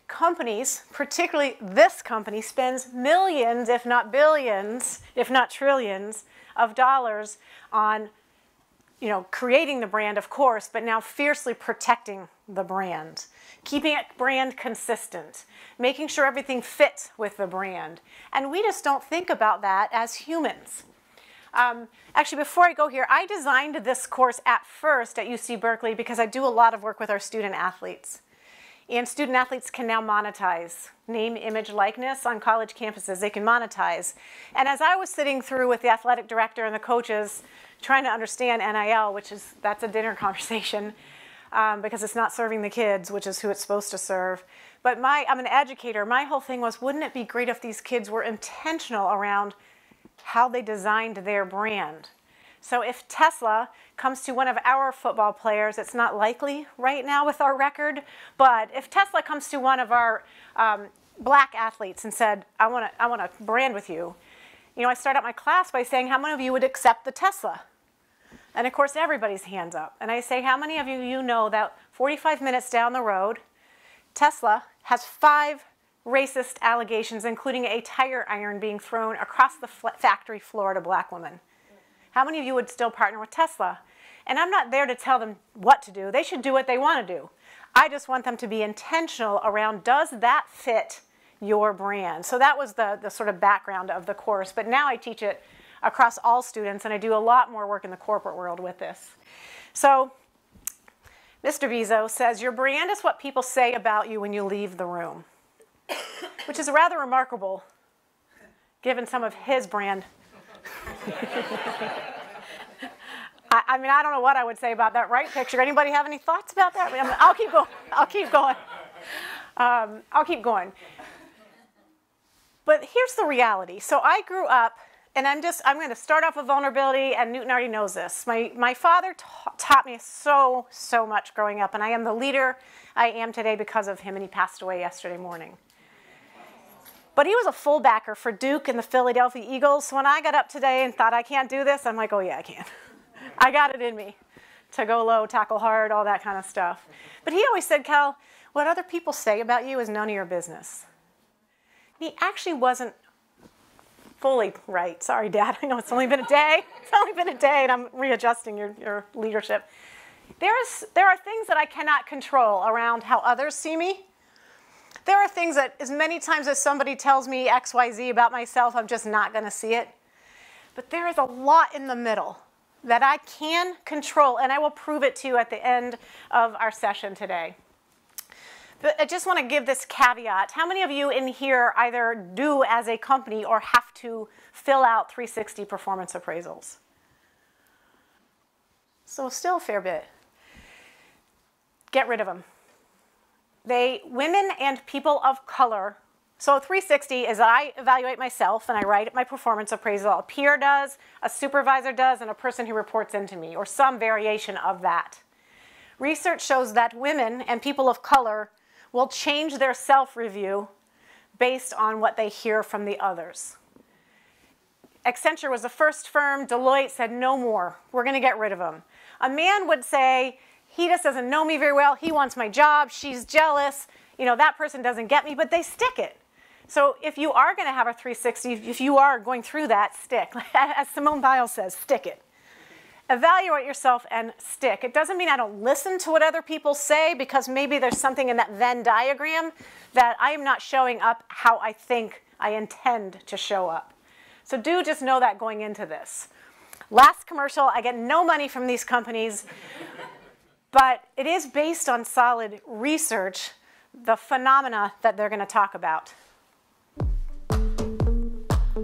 Companies, particularly this company, spends millions, if not billions, if not trillions, of dollars on, creating the brand, of course, but now fiercely protecting the brand, keeping it brand consistent, making sure everything fits with the brand. And we just don't think about that as humans. Actually, before I go here, I designed this course at first at UC Berkeley because I do a lot of work with our student athletes. And student athletes can now monetize name, image, likeness on college campuses. They can monetize. And as I was sitting through with the athletic director and the coaches trying to understand NIL, that's a dinner conversation because it's not serving the kids, which is who it's supposed to serve. But I'm an educator. My whole thing was, wouldn't it be great if these kids were intentional around how they designed their brand? So if Tesla comes to one of our football players, it's not likely right now with our record, but if Tesla comes to one of our black athletes and said, I want to brand with you, I start out my class by saying, how many of you would accept the Tesla? And of course, everybody's hands up. And I say, how many of you know that 45 minutes down the road, Tesla has 5 racist allegations, including a tire iron being thrown across the factory floor at a black woman? How many of you would still partner with Tesla? And I'm not there to tell them what to do. They should do what they want to do. I just want them to be intentional around, does that fit your brand? So that was the sort of background of the course. But now I teach it across all students, and I do a lot more work in the corporate world with this. So Mr. Bizzo says, your brand is what people say about you when you leave the room, which is rather remarkable given some of his brand. I mean, I don't know what I would say about that right picture. Anybody have any thoughts about that? I'll keep going. I'll keep going. But here's the reality. So I grew up, and I'm going to start off with vulnerability, and Newton already knows this. My father taught me so much growing up, and I am the leader I am today because of him, and he passed away yesterday morning. But he was a fullbacker for Duke and the Philadelphia Eagles. So when I got up today and thought I can't do this, I'm like, oh yeah, I can. I got it in me to go low, tackle hard, all that kind of stuff. But he always said, Cal, what other people say about you is none of your business. And he actually wasn't fully right. Sorry, Dad. I know it's only been a day. It's only been a day, and I'm readjusting your leadership. There are things that I cannot control around how others see me. There are things that as many times as somebody tells me X, Y, Z about myself, I'm just not going to see it. But there is a lot in the middle that I can control, and I will prove it to you at the end of our session today. But I just want to give this caveat. How many of you in here either do as a company or have to fill out 360 performance appraisals? So still a fair bit. Get rid of them. Women and people of color So 360 is I evaluate myself and I write my performance appraisal. A peer does, a supervisor does, and a person who reports into me, or some variation of that. Research shows that women and people of color will change their self-review based on what they hear from the others. Accenture was the first firm. Deloitte said, no more. We're going to get rid of him. A man would say, he just doesn't know me very well. He wants my job. She's jealous. You know, that person doesn't get me, but they stick it. So if you are going to have a 360, if you are going through that, stick. As Simone Biles says, stick it. Evaluate yourself and stick. It doesn't mean I don't listen to what other people say, because maybe there's something in that Venn diagram that I am not showing up how I think I intend to show up. So do just know that going into this. Last commercial, I get no money from these companies, but it is based on solid research, the phenomena that they're going to talk about.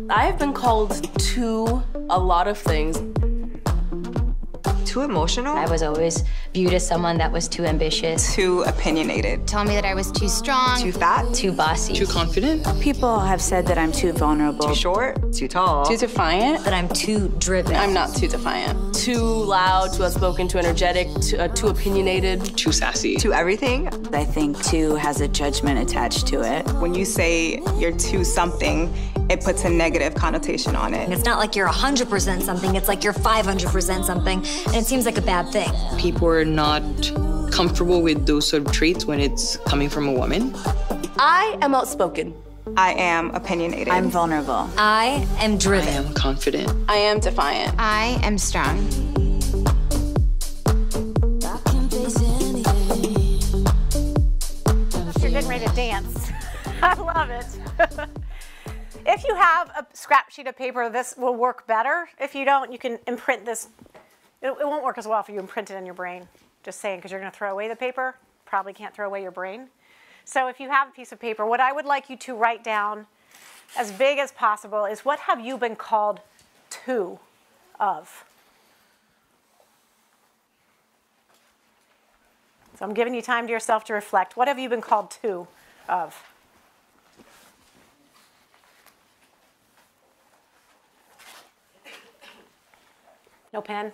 I have been called to a lot of things.
Too emotional?
I was always viewed as someone that was too ambitious.
Too opinionated.
Tell me that I was too strong.
Too fat?
Too bossy.
Too confident?
People have said that I'm too vulnerable.
Too short? Too tall?
Too defiant?
That I'm too driven.
I'm not too defiant. Too loud, too outspoken, too energetic, too opinionated.
Too sassy.
Too everything?
I think too has a judgment attached to it.
When you say you're too something, it puts a negative connotation on it.
It's not like you're 100% something, it's like you're 500% something, and it seems like a bad thing.
People are not comfortable with those sort of traits when it's coming from a woman.
I am outspoken.
I am opinionated.
I'm vulnerable.
I am driven.
I am confident.
I am defiant.
I am strong.
You're getting ready to dance. I love it. If you have a scrap sheet of paper, this will work better. If you don't, you can imprint this. It won't work as well if you imprint it in your brain. Just saying, because you're going to throw away the paper. Probably can't throw away your brain. So if you have a piece of paper, what I would like you to write down as big as possible is, what have you been called to of? So I'm giving you time to yourself to reflect. What have you been called to of? No pen?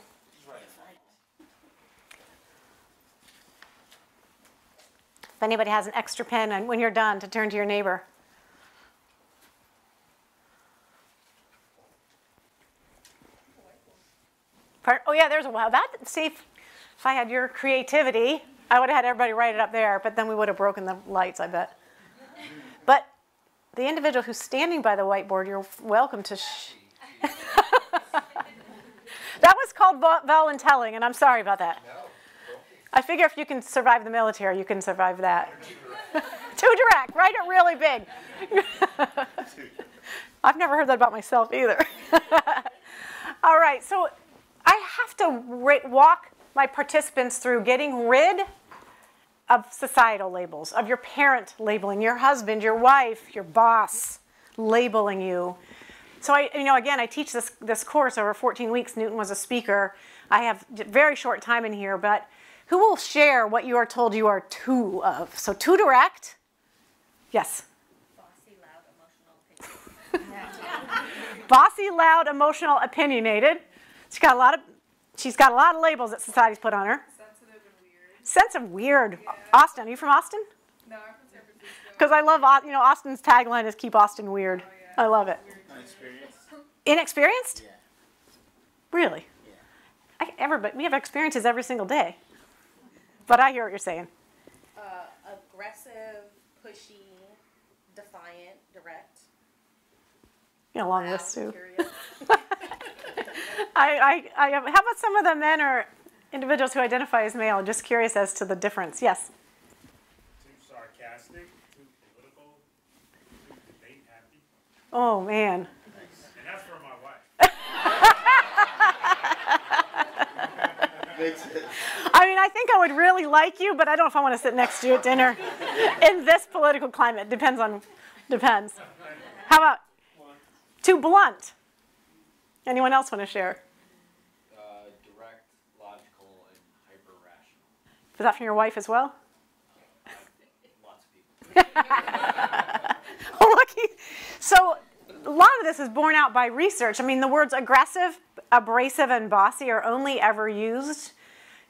If anybody has an extra pen, and when you're done, to turn to your neighbor. Oh yeah, there's a while. See, if I had your creativity, I would have had everybody write it up there, but then we would have broken the lights, I bet. But the individual who's standing by the whiteboard, you're welcome to That was called voluntelling, and I'm sorry about that. I figure if you can survive the military, you can survive that. Too direct. Write it really big. I've never heard that about myself either. All right, so I have to walk my participants through getting rid of societal labels, of your parent labeling, your husband, your wife, your boss labeling you. So again, I teach this course over 14 weeks. Newton was a speaker. I have a very short time in here, but who will share what you are told you are too of? So too direct. Yes?
Bossy, loud, emotional,
Bossy, loud, emotional, opinionated. She's got a lot of labels that society's put on her.
Sensitive and weird.
Sensitive, weird. Yeah. Austin, are you from Austin?
No, I'm from San Francisco.
Because I love, Austin's tagline is "Keep Austin Weird." Oh, yeah. I love it.
Inexperienced?
Inexperienced?
Yeah.
Really? Yeah. We have experiences every single day. But I hear what you're saying.
Aggressive, pushy, defiant, direct.
You know, long list too. How about some of the men or individuals who identify as male? Just curious as to the difference. Yes?
Too sarcastic, too political, too debate happy.
Oh, man.
And that's for my wife.
I think I would really like you, but I don't know if I want to sit next to you at dinner in this political climate. Depends. How about too blunt? Anyone else want to share?
Direct, logical, and hyper-rational.
Was that from your wife as well?
Lots of people.
So a lot of this is borne out by research. I mean, the words aggressive, abrasive, and bossy are only ever used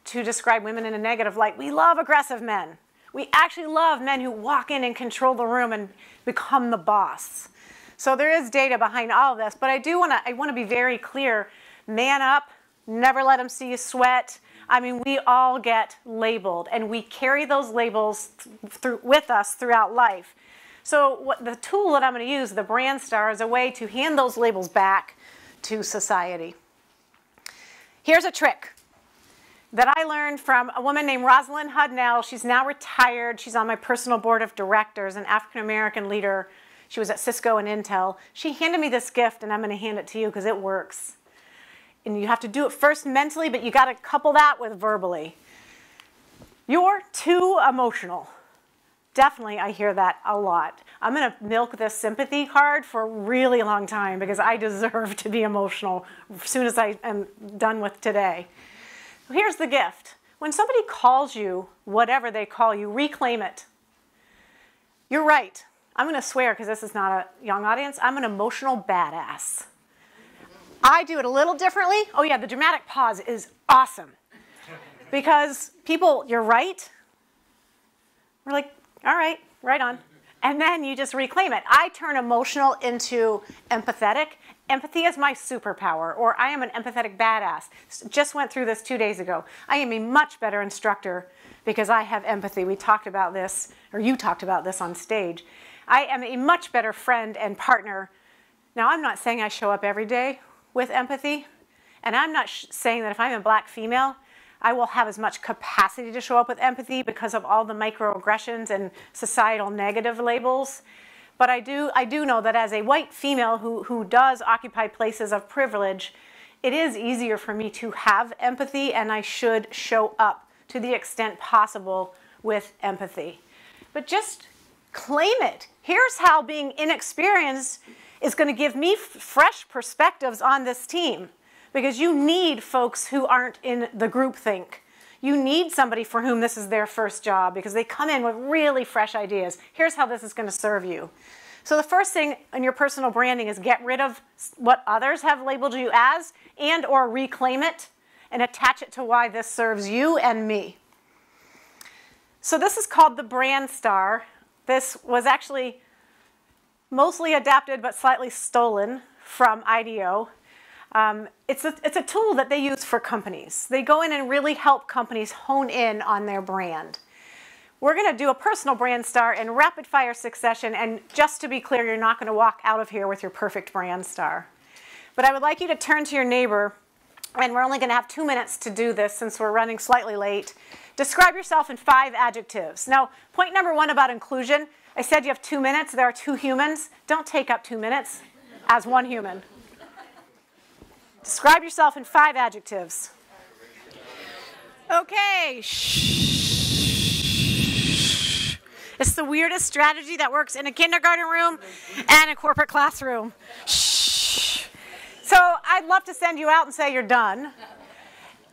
to describe women in a negative light. We love aggressive men. We actually love men who walk in and control the room and become the boss. So there is data behind all of this, but I want to be very clear. Man up, never let them see you sweat. I mean, we all get labeled, and we carry those labels with us throughout life. So the tool that I'm going to use, the Brand Star, is a way to hand those labels back to society. Here's a trick that I learned from a woman named Rosalind Hudnell. She's now retired. She's on my personal board of directors, an African-American leader. She was at Cisco and Intel. She handed me this gift, and I'm going to hand it to you because it works. And you have to do it first mentally, but you got to couple that with verbally. You're too emotional. Definitely, I hear that a lot. I'm going to milk this sympathy card for a really long time because I deserve to be emotional as soon as I am done with today. Here's the gift. When somebody calls you whatever they call you, reclaim it. You're right. I'm going to swear because this is not a young audience. I'm an emotional badass. I do it a little differently. Oh yeah, the dramatic pause is awesome. Because people, you're right. We're like, all right, right on. And then you just reclaim it. I turn emotional into empathetic. Empathy is my superpower, or I am an empathetic badass. Just went through this 2 days ago. I am a much better instructor because I have empathy. We talked about this, or you talked about this on stage. I am a much better friend and partner. Now, I'm not saying I show up every day with empathy, and I'm not saying that if I'm a black female, I will have as much capacity to show up with empathy because of all the microaggressions and societal negative labels. But I do know that as a white female who does occupy places of privilege, it is easier for me to have empathy, and I should show up to the extent possible with empathy. But just claim it. Here's how being inexperienced is going to give me fresh perspectives on this team. Because you need folks who aren't in the groupthink. You need somebody for whom this is their first job because they come in with really fresh ideas. Here's how this is going to serve you. So the first thing in your personal branding is get rid of what others have labeled you as and or reclaim it and attach it to why this serves you and me. So this is called the Brand Star. This was actually mostly adapted but slightly stolen from IDEO. It's a tool that they use for companies. They go in and really help companies hone in on their brand. We're going to do a personal brand star in rapid fire succession, and just to be clear, you're not going to walk out of here with your perfect brand star. But I would like you to turn to your neighbor, and we're only going to have 2 minutes to do this since we're running slightly late. Describe yourself in 5 adjectives. Now, point number 1 about inclusion, I said you have 2 minutes. There are 2 humans. Don't take up 2 minutes as 1 human. Describe yourself in 5 adjectives. Okay. Shh. It's the weirdest strategy that works in a kindergarten room and a corporate classroom. Shh. So I'd love to send you out and say you're done.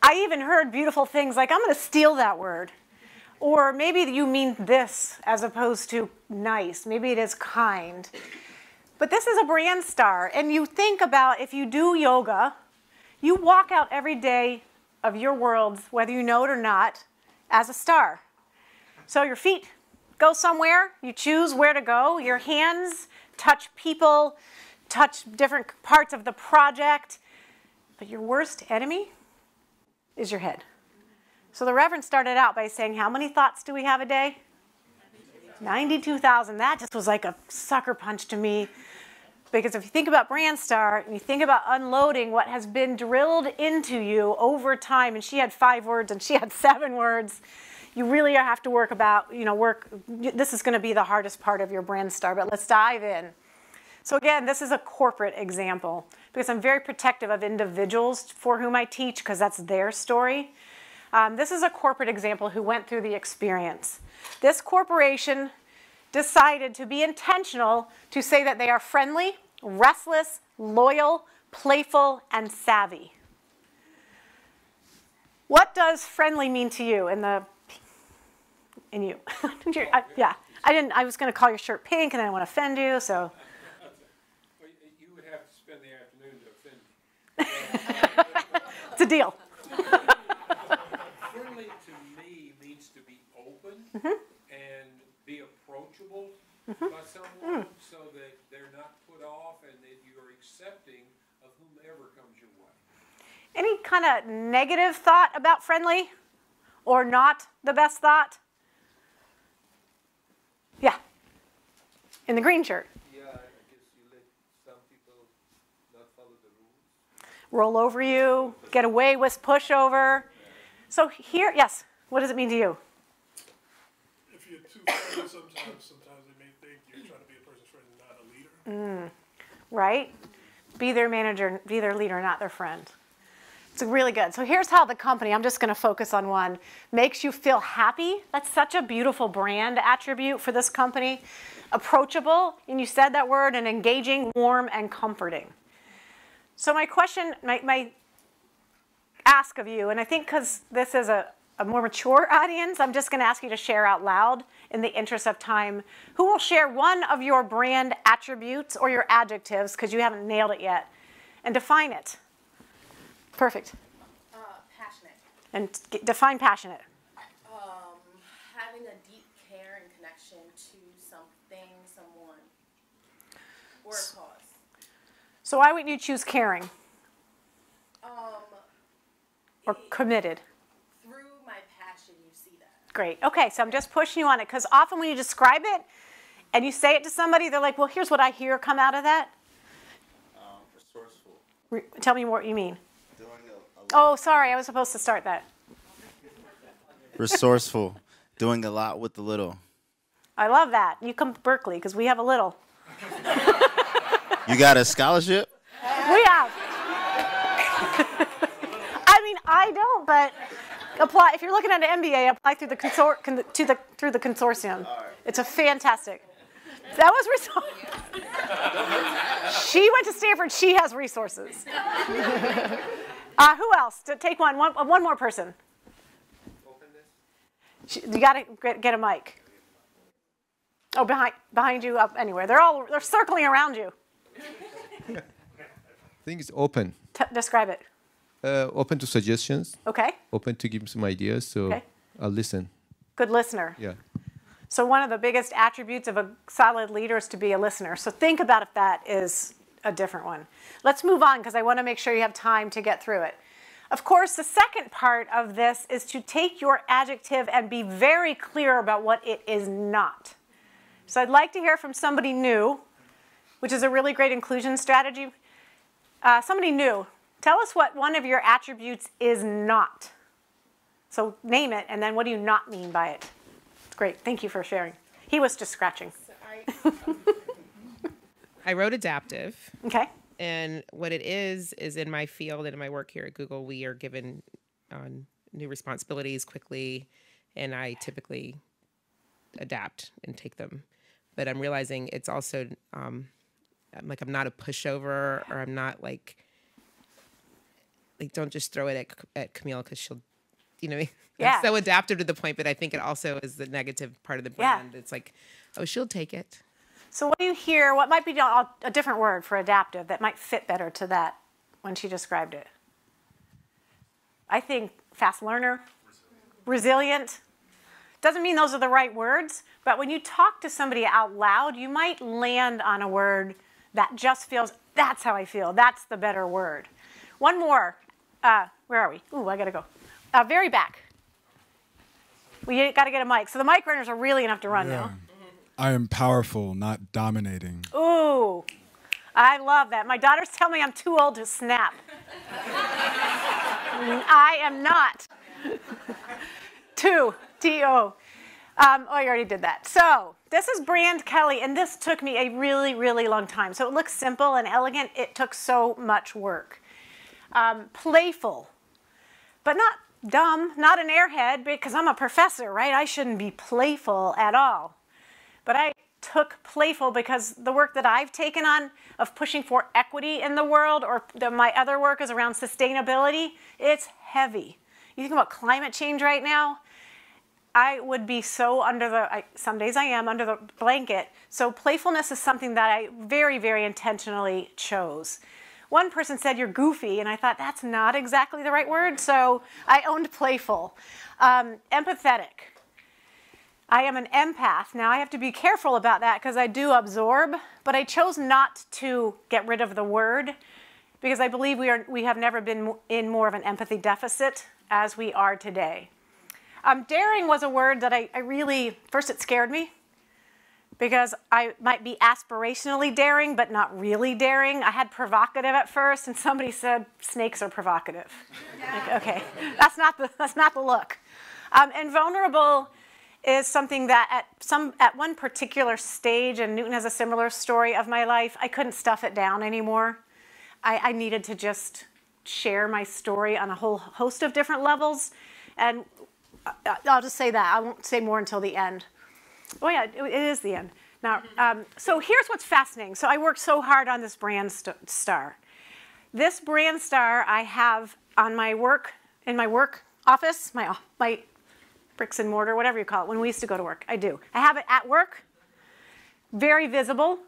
I even heard beautiful things like, I'm going to steal that word. Or maybe you mean this as opposed to nice. Maybe it is kind. But this is a brand star. And you think about if you do yoga, you walk out every day of your world, whether you know it or not, as a star. So your feet go somewhere. You choose where to go. Your hands touch people, touch different parts of the project. But your worst enemy is your head. So the Reverend started out by saying, how many thoughts do we have a day? 92,000. That just was like a sucker punch to me. Because if you think about Brand Star, and you think about unloading what has been drilled into you over time, and she had 5 words and she had 7 words, you really have to work about, this is going to be the hardest part of your Brand Star, but let's dive in. So again, this is a corporate example, because I'm very protective of individuals for whom I teach, because that's their story. This is a corporate example who went through the experience. This corporation decided to be intentional to say that they are friendly, restless, loyal, playful, and savvy. What does friendly mean to you in you? Yeah, I was going to call your shirt pink and I don't want to offend you, so It's a deal.
Friendly to me means to be open and be approachable by someone so that they're not put off and that you're accepting of whomever comes your way.
Any kind of negative thought about friendly or not the best thought? Yeah. In the green shirt.
Yeah, I guess you let some people not follow the rules.
Roll over you, get away with pushover. So here, yes, what does it mean to you?
If you're too friendly, sometimes they may think you're trying to be a person's friend and not a leader.
Right? Be their manager, be their leader, not their friend. It's really good. So here's how the company, I'm just going to focus on one, makes you feel happy. That's such a beautiful brand attribute for this company. Approachable, and you said that word, and engaging, warm, and comforting. So my question, my ask of you, and I think because this is a more mature audience, I'm just going to ask you to share out loud in the interest of time. Who will share one of your brand attributes or your adjectives, because you haven't nailed it yet, and define it? Perfect.
Passionate.
And define passionate.
Having a deep care and connection to something, someone, or a cause.
So why would you choose caring? Or committed?
Through my passion, you see that.
Great. Okay, so I'm just pushing you on it, because often when you describe it and you say it to somebody, they're like, well, here's what I hear come out of that.
Resourceful.
Tell me what you mean. Oh, sorry, I was supposed to start that.
Resourceful. Doing a lot with the little.
I love that. You come to Berkeley, because we have a little.
You got a scholarship?
We have. I mean, I don't, but apply. If you're looking at an MBA, apply through the through the consortium. It's a fantastic. That was She went to Stanford. She has resources. Who else? Take one more person. You got to get a mic. Oh, behind you, up anywhere. They're circling around you.
I think it's open.
Describe it.
Open to suggestions.
Okay.
Open to give some ideas, so I'll listen.
Good listener.
Yeah.
So one of the biggest attributes of a solid leader is to be a listener. So think about if that is a different one. Let's move on, because I want to make sure you have time to get through it. Of course, the second part of this is to take your adjective and be very clear about what it is not. So I'd like to hear from somebody new, which is a really great inclusion strategy. Somebody new. Tell us what one of your attributes is not. So name it, and then what do you not mean by it? Great. Thank you for sharing. He was just scratching.
I wrote adaptive.
Okay.
And what it is in my field and in my work here at Google, we are given new responsibilities quickly, and I typically adapt and take them. But I'm realizing it's also, I'm not a pushover, or I'm not like don't just throw it at Camille, because she'll, I'm so adaptive to the point, but I think it also is the negative part of the brand. Yeah. It's like, oh, she'll take it.
So what do you hear? What might be a different word for adaptive that might fit better to that when she described it? I think fast learner, resilient. Doesn't mean those are the right words, but when you talk to somebody out loud, you might land on a word that just feels, that's how I feel. That's the better word. One more. Where are we? Ooh, I got to go. Very back. We got to get a mic. So the mic runners are really enough to run now.
I am powerful, not dominating.
Ooh, I love that. My daughters tell me I'm too old to snap. I am not. 2, T-O. Oh, I already did that. So this is brand Kellie, and this took me a really, really long time. So it looks simple and elegant. It took so much work. Playful, but not dumb, not an airhead, because I'm a professor, right? I shouldn't be playful at all. But I took playful because the work that I've taken on of pushing for equity in the world, or my other work is around sustainability, it's heavy. You think about climate change right now, I would be so some days I am, under the blanket. So playfulness is something that I very, very intentionally chose. One person said, "You're goofy," and I thought, that's not exactly the right word, so I owned playful. Empathetic. I am an empath. Now, I have to be careful about that because I do absorb, but I chose not to get rid of the word because I believe we have never been in more of an empathy deficit as we are today. Daring was a word that I really, first it scared me because I might be aspirationally daring, but not really daring. I had provocative at first, and somebody said, snakes are provocative. Like, okay, that's not the look. And vulnerable is something that at one particular stage, and Newton has a similar story of my life, I couldn't stuff it down anymore. I needed to just share my story on a whole host of different levels. And I'll just say that. I won't say more until the end. Oh yeah, it is the end. Now, so here's what's fascinating. So I worked so hard on this brand star. This brand star I have on my work, in my work office, my bricks and mortar, whatever you call it, when we used to go to work. I do. I have it at work, very visible.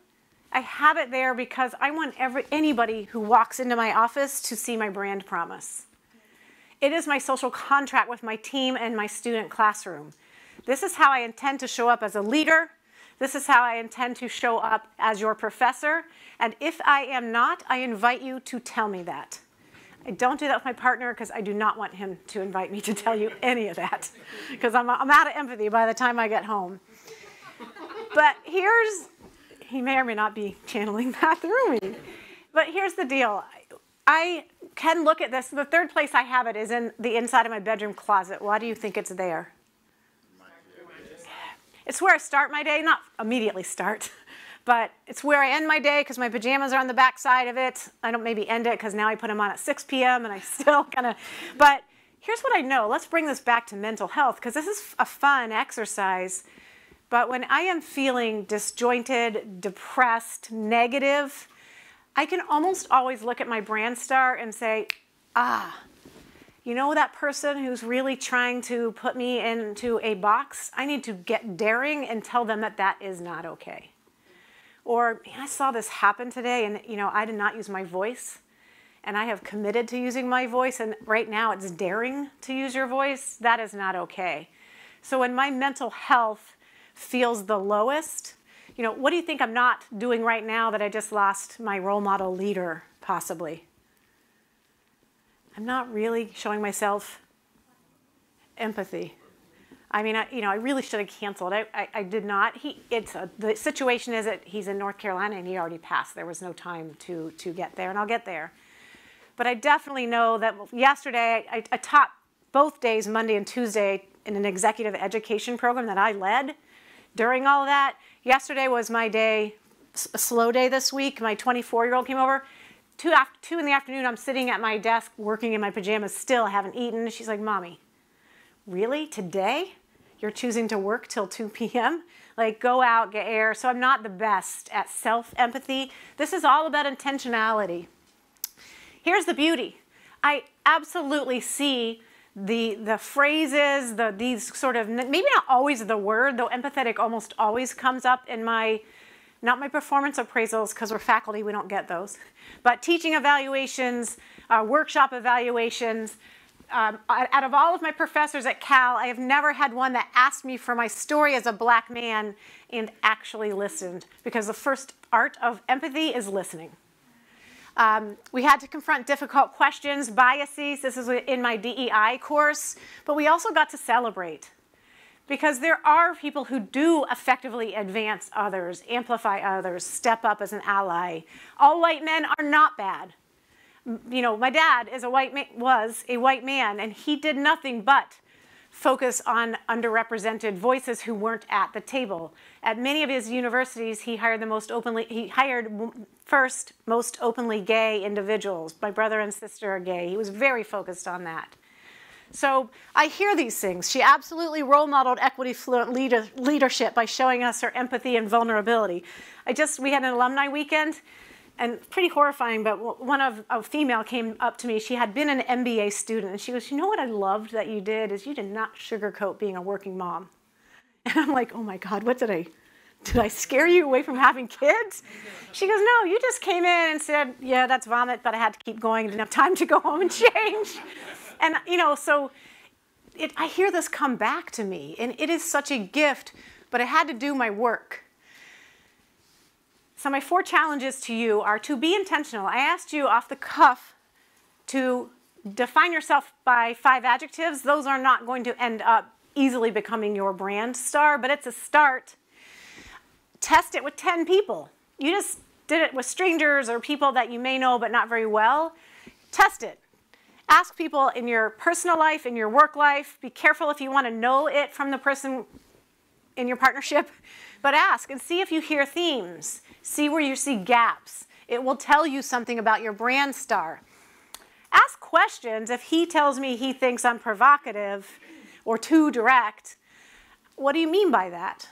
I have it there because I want anybody who walks into my office to see my brand promise. It is my social contract with my team and my student classroom. This is how I intend to show up as a leader. This is how I intend to show up as your professor. And if I am not, I invite you to tell me that. I don't do that with my partner because I do not want him to invite me to tell you any of that because I'm out of empathy by the time I get home. But he may or may not be channeling that through me. But here's the deal. I can look at this. The third place I have it is in the inside of my bedroom closet. Why do you think it's there? It's where I start my day, not immediately start, but it's where I end my day because my pajamas are on the back side of it. I don't maybe end it because now I put them on at 6 p.m. and I still kind of, but here's what I know. Let's bring this back to mental health because this is a fun exercise. But when I am feeling disjointed, depressed, negative, I can almost always look at my brand star and say, you know that person who's really trying to put me into a box? I need to get daring and tell them that that is not okay. Or, man, I saw this happen today and, you know, I did not use my voice. And I have committed to using my voice, and right now it's daring to use your voice. That is not okay. So when my mental health feels the lowest, you know, what do you think I'm not doing right now that I just lost my role model leader, possibly? I'm not really showing myself empathy. I mean, I really should have canceled. I did not. The situation is that he's in North Carolina and he already passed. There was no time to get there, and I'll get there. But I definitely know that yesterday I taught both days, Monday and Tuesday, in an executive education program that I led. During all of that, yesterday was my day, a slow day this week. My 24-year-old came over. 2 in the afternoon, I'm sitting at my desk working in my pajamas still. I haven't eaten. She's like, Mommy, really? Today? You're choosing to work till 2 p.m.? Like, go out, get air. So I'm not the best at self-empathy. This is all about intentionality. Here's the beauty. I absolutely see the phrases, these sort of, maybe not always the word, though empathetic almost always comes up in not my performance appraisals, because we're faculty, we don't get those, but teaching evaluations, workshop evaluations. Out of all of my professors at Cal, I have never had one that asked me for my story as a black man and actually listened, because the first art of empathy is listening. We had to confront difficult questions, biases. This is in my DEI course, but we also got to celebrate. Because there are people who do effectively advance others, amplify others, step up as an ally. All white men are not bad. You know, my dad was a white man, and he did nothing but focus on underrepresented voices who weren't at the table. At many of his universities, he hired first most openly gay individuals. My brother and sister are gay. He was very focused on that. So I hear these things. She absolutely role modeled equity fluent leadership by showing us her empathy and vulnerability. We had an alumni weekend, and pretty horrifying, but a female came up to me. She had been an MBA student, and she goes, you know what I loved that you did is you did not sugarcoat being a working mom. And I'm like, oh my God, what did I Did I scare you away from having kids? She goes, no, you just came in and said, yeah, that's vomit, but I had to keep going. I didn't have time to go home and change. And, you know, so I hear this come back to me, and it is such a gift, but I had to do my work. So my 4 challenges to you are to be intentional. I asked you off the cuff to define yourself by 5 adjectives. Those are not going to end up easily becoming your brand star, but it's a start. Test it with 10 people. You just did it with strangers or people that you may know but not very well. Test it. Ask people in your personal life, in your work life. Be careful if you want to know it from the person in your partnership, but ask and see if you hear themes. See where you see gaps. It will tell you something about your brand star. Ask questions. If he tells me he thinks I'm provocative or too direct, what do you mean by that?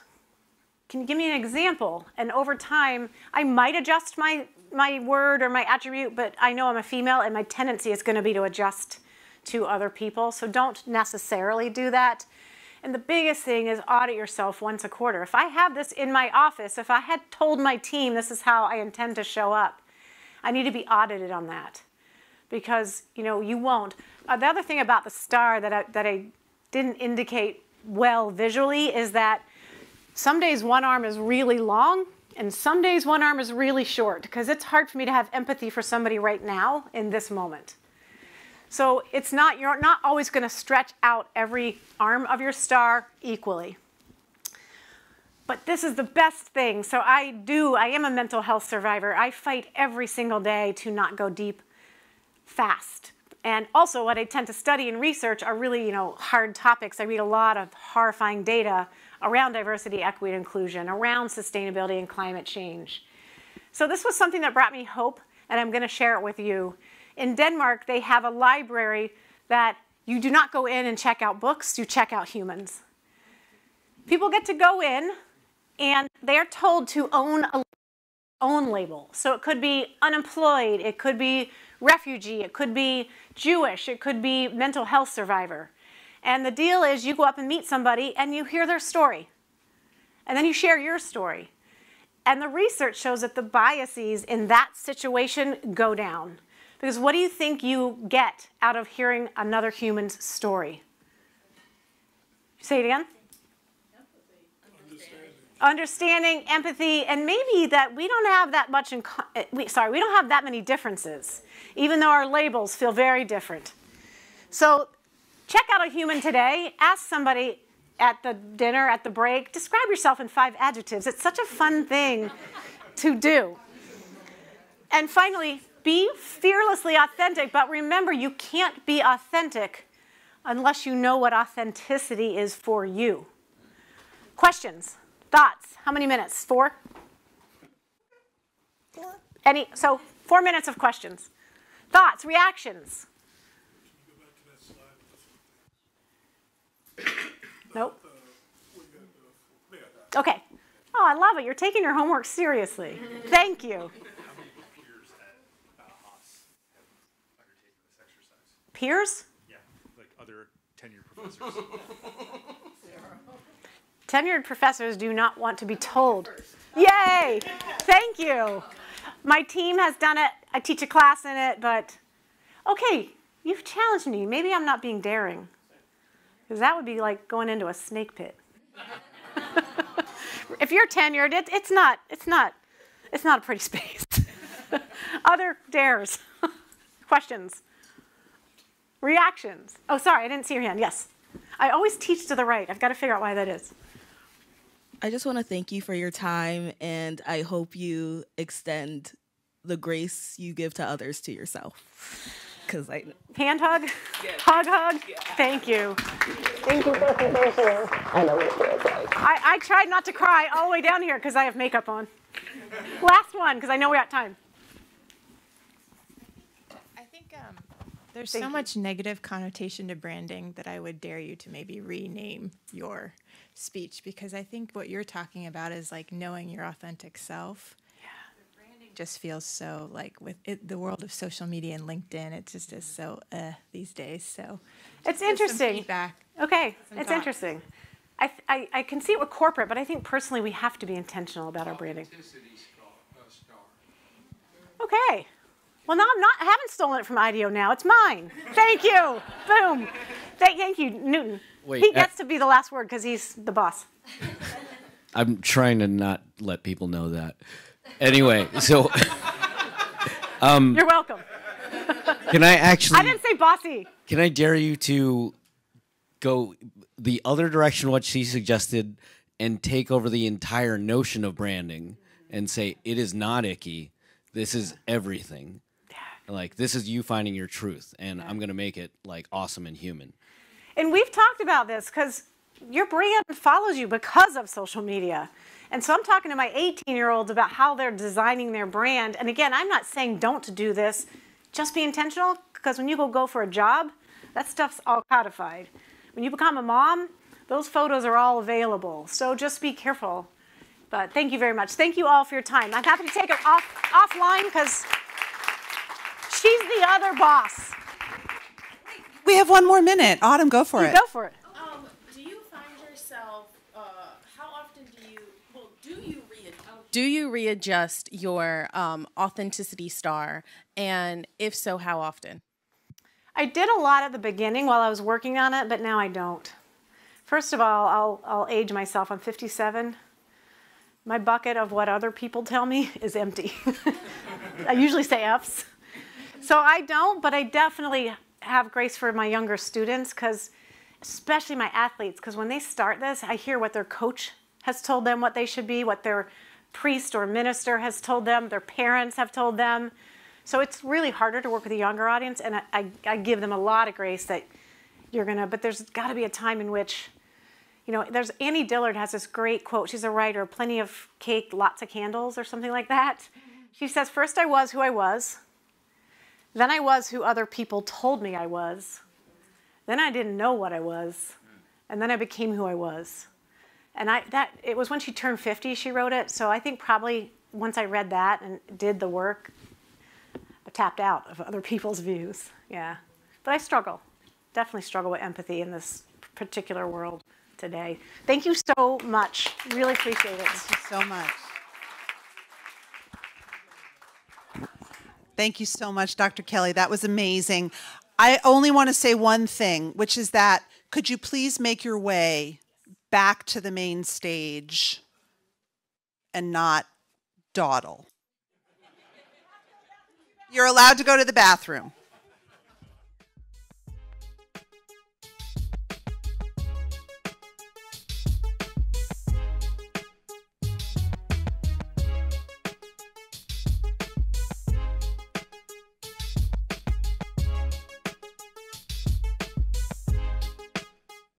Can you give me an example? And over time, I might adjust my word or my attribute, but I know I'm a female and my tendency is going to be to adjust to other people. So don't necessarily do that. And the biggest thing is audit yourself once a quarter. If I have this in my office, if I had told my team this is how I intend to show up, I need to be audited on that. Because, you know, you won't. The other thing about the star that I didn't indicate well visually is that some days one arm is really long and some days one arm is really short because it's hard for me to have empathy for somebody right now in this moment. So you're not always going to stretch out every arm of your star equally. But this is the best thing. So I am a mental health survivor. I fight every single day to not go deep fast. And also what I tend to study and research are really, hard topics. I read a lot of horrifying data around diversity, equity, and inclusion, around sustainability and climate change. So this was something that brought me hope, and I'm going to share it with you. In Denmark, they have a library that you do not go in and check out books, you check out humans. People get to go in, and they're told to own a own label. So it could be unemployed, it could be refugee, it could be Jewish, it could be mental health survivor. And the deal is you go up and meet somebody and you hear their story. And then you share your story. And the research shows that the biases in that situation go down. Because what do you think you get out of hearing another human's story? Say it again. Understanding, empathy, and maybe that we don't have that much we don't have that many differences, even though our labels feel very different. So check out a human today. Ask somebody at the dinner, at the break, describe yourself in 5 adjectives. It's such a fun thing to do. And finally, be fearlessly authentic, but remember, you can't be authentic unless you know what authenticity is for you. Questions? Thoughts? How many minutes? 4? 4. So 4 minutes of questions. Thoughts, reactions? Nope. Okay. Oh, I love it. You're taking your homework seriously. Thank you. Peers?
Yeah, like other tenured professors.
Tenured professors do not want to be told. Yay! Thank you. My team has done it. I teach a class in it, but okay, you've challenged me. Maybe I'm not being daring. Because that would be like going into a snake pit. If you're tenured, it's not a pretty space. Other dares. Questions? Reactions? Oh, sorry, I didn't see your hand. Yes. I always teach to the right. I've got to figure out why that is.
I just want to thank you for your time, and I hope you extend the grace you give to others to yourself.
Hand hug? Yes. Hug? Yeah. Thank you. Thank you. I know what it feels like. I tried not to cry all the way down here because I have makeup on. Last one, because I know we're at time.
I think there's so much negative connotation to branding that I would dare you to maybe rename your speech, because I think what you're talking about is like knowing your authentic self. Yeah. Branding just feels so like with the world of social media and LinkedIn, it just is so these days. So
it's interesting.
Feedback.
Okay, it's interesting. I can see it with corporate, but I think personally we have to be intentional about our branding. Okay. Well, now I haven't stolen it from IDEO now. It's mine. Thank you. Boom. Thank you, Newton.
Wait,
he gets to be the last word because he's the boss.
I'm trying to not let people know that. Anyway, so
you're welcome.
Can I actually?
I didn't say bossy.
Can I dare you to go the other direction, what she suggested, and take over the entire notion of branding and say it is not icky. This is everything. Like, this is you finding your truth, and I'm going to make it, like, awesome and human.
And we've talked about this because your brand follows you because of social media. And so I'm talking to my 18-year-olds about how they're designing their brand. And again, I'm not saying don't do this. Just be intentional, because when you go for a job, that stuff's all codified. When you become a mom, those photos are all available. So just be careful. But thank you very much. Thank you all for your time. I'm happy to take it offline because she's the other boss.
We have one more minute. Autumn, go for it.
Go for it.
Do you find yourself, how often do you readjust your authenticity star? And if so, how often?
I did a lot at the beginning while I was working on it, but now I don't. First of all, I'll age myself. I'm 57. My bucket of what other people tell me is empty. I usually say F's. So I don't, but I definitely have grace for my younger students, because especially my athletes, because when they start this, I hear what their coach has told them what they should be, what their priest or minister has told them, their parents have told them. So it's really harder to work with a younger audience, and I give them a lot of grace that you're going to, but there's got to be a time in which, you know, there's Annie Dillard has this great quote. She's a writer, plenty of cake, lots of candles, or something like that. She says, first I was who I was. Then I was who other people told me I was. Then I didn't know what I was. And then I became who I was. And it was when she turned 50 she wrote it. So I think probably once I read that and did the work, I tapped out of other people's views. Yeah. But I struggle. Definitely struggle with empathy in this particular world today. Thank you so much. Really appreciate it.
Thank you so much. Thank you so much, Dr. Kellie. That was amazing. I only want to say one thing, which is that could you please make your way back to the main stage and not dawdle? You're allowed to go to the bathroom.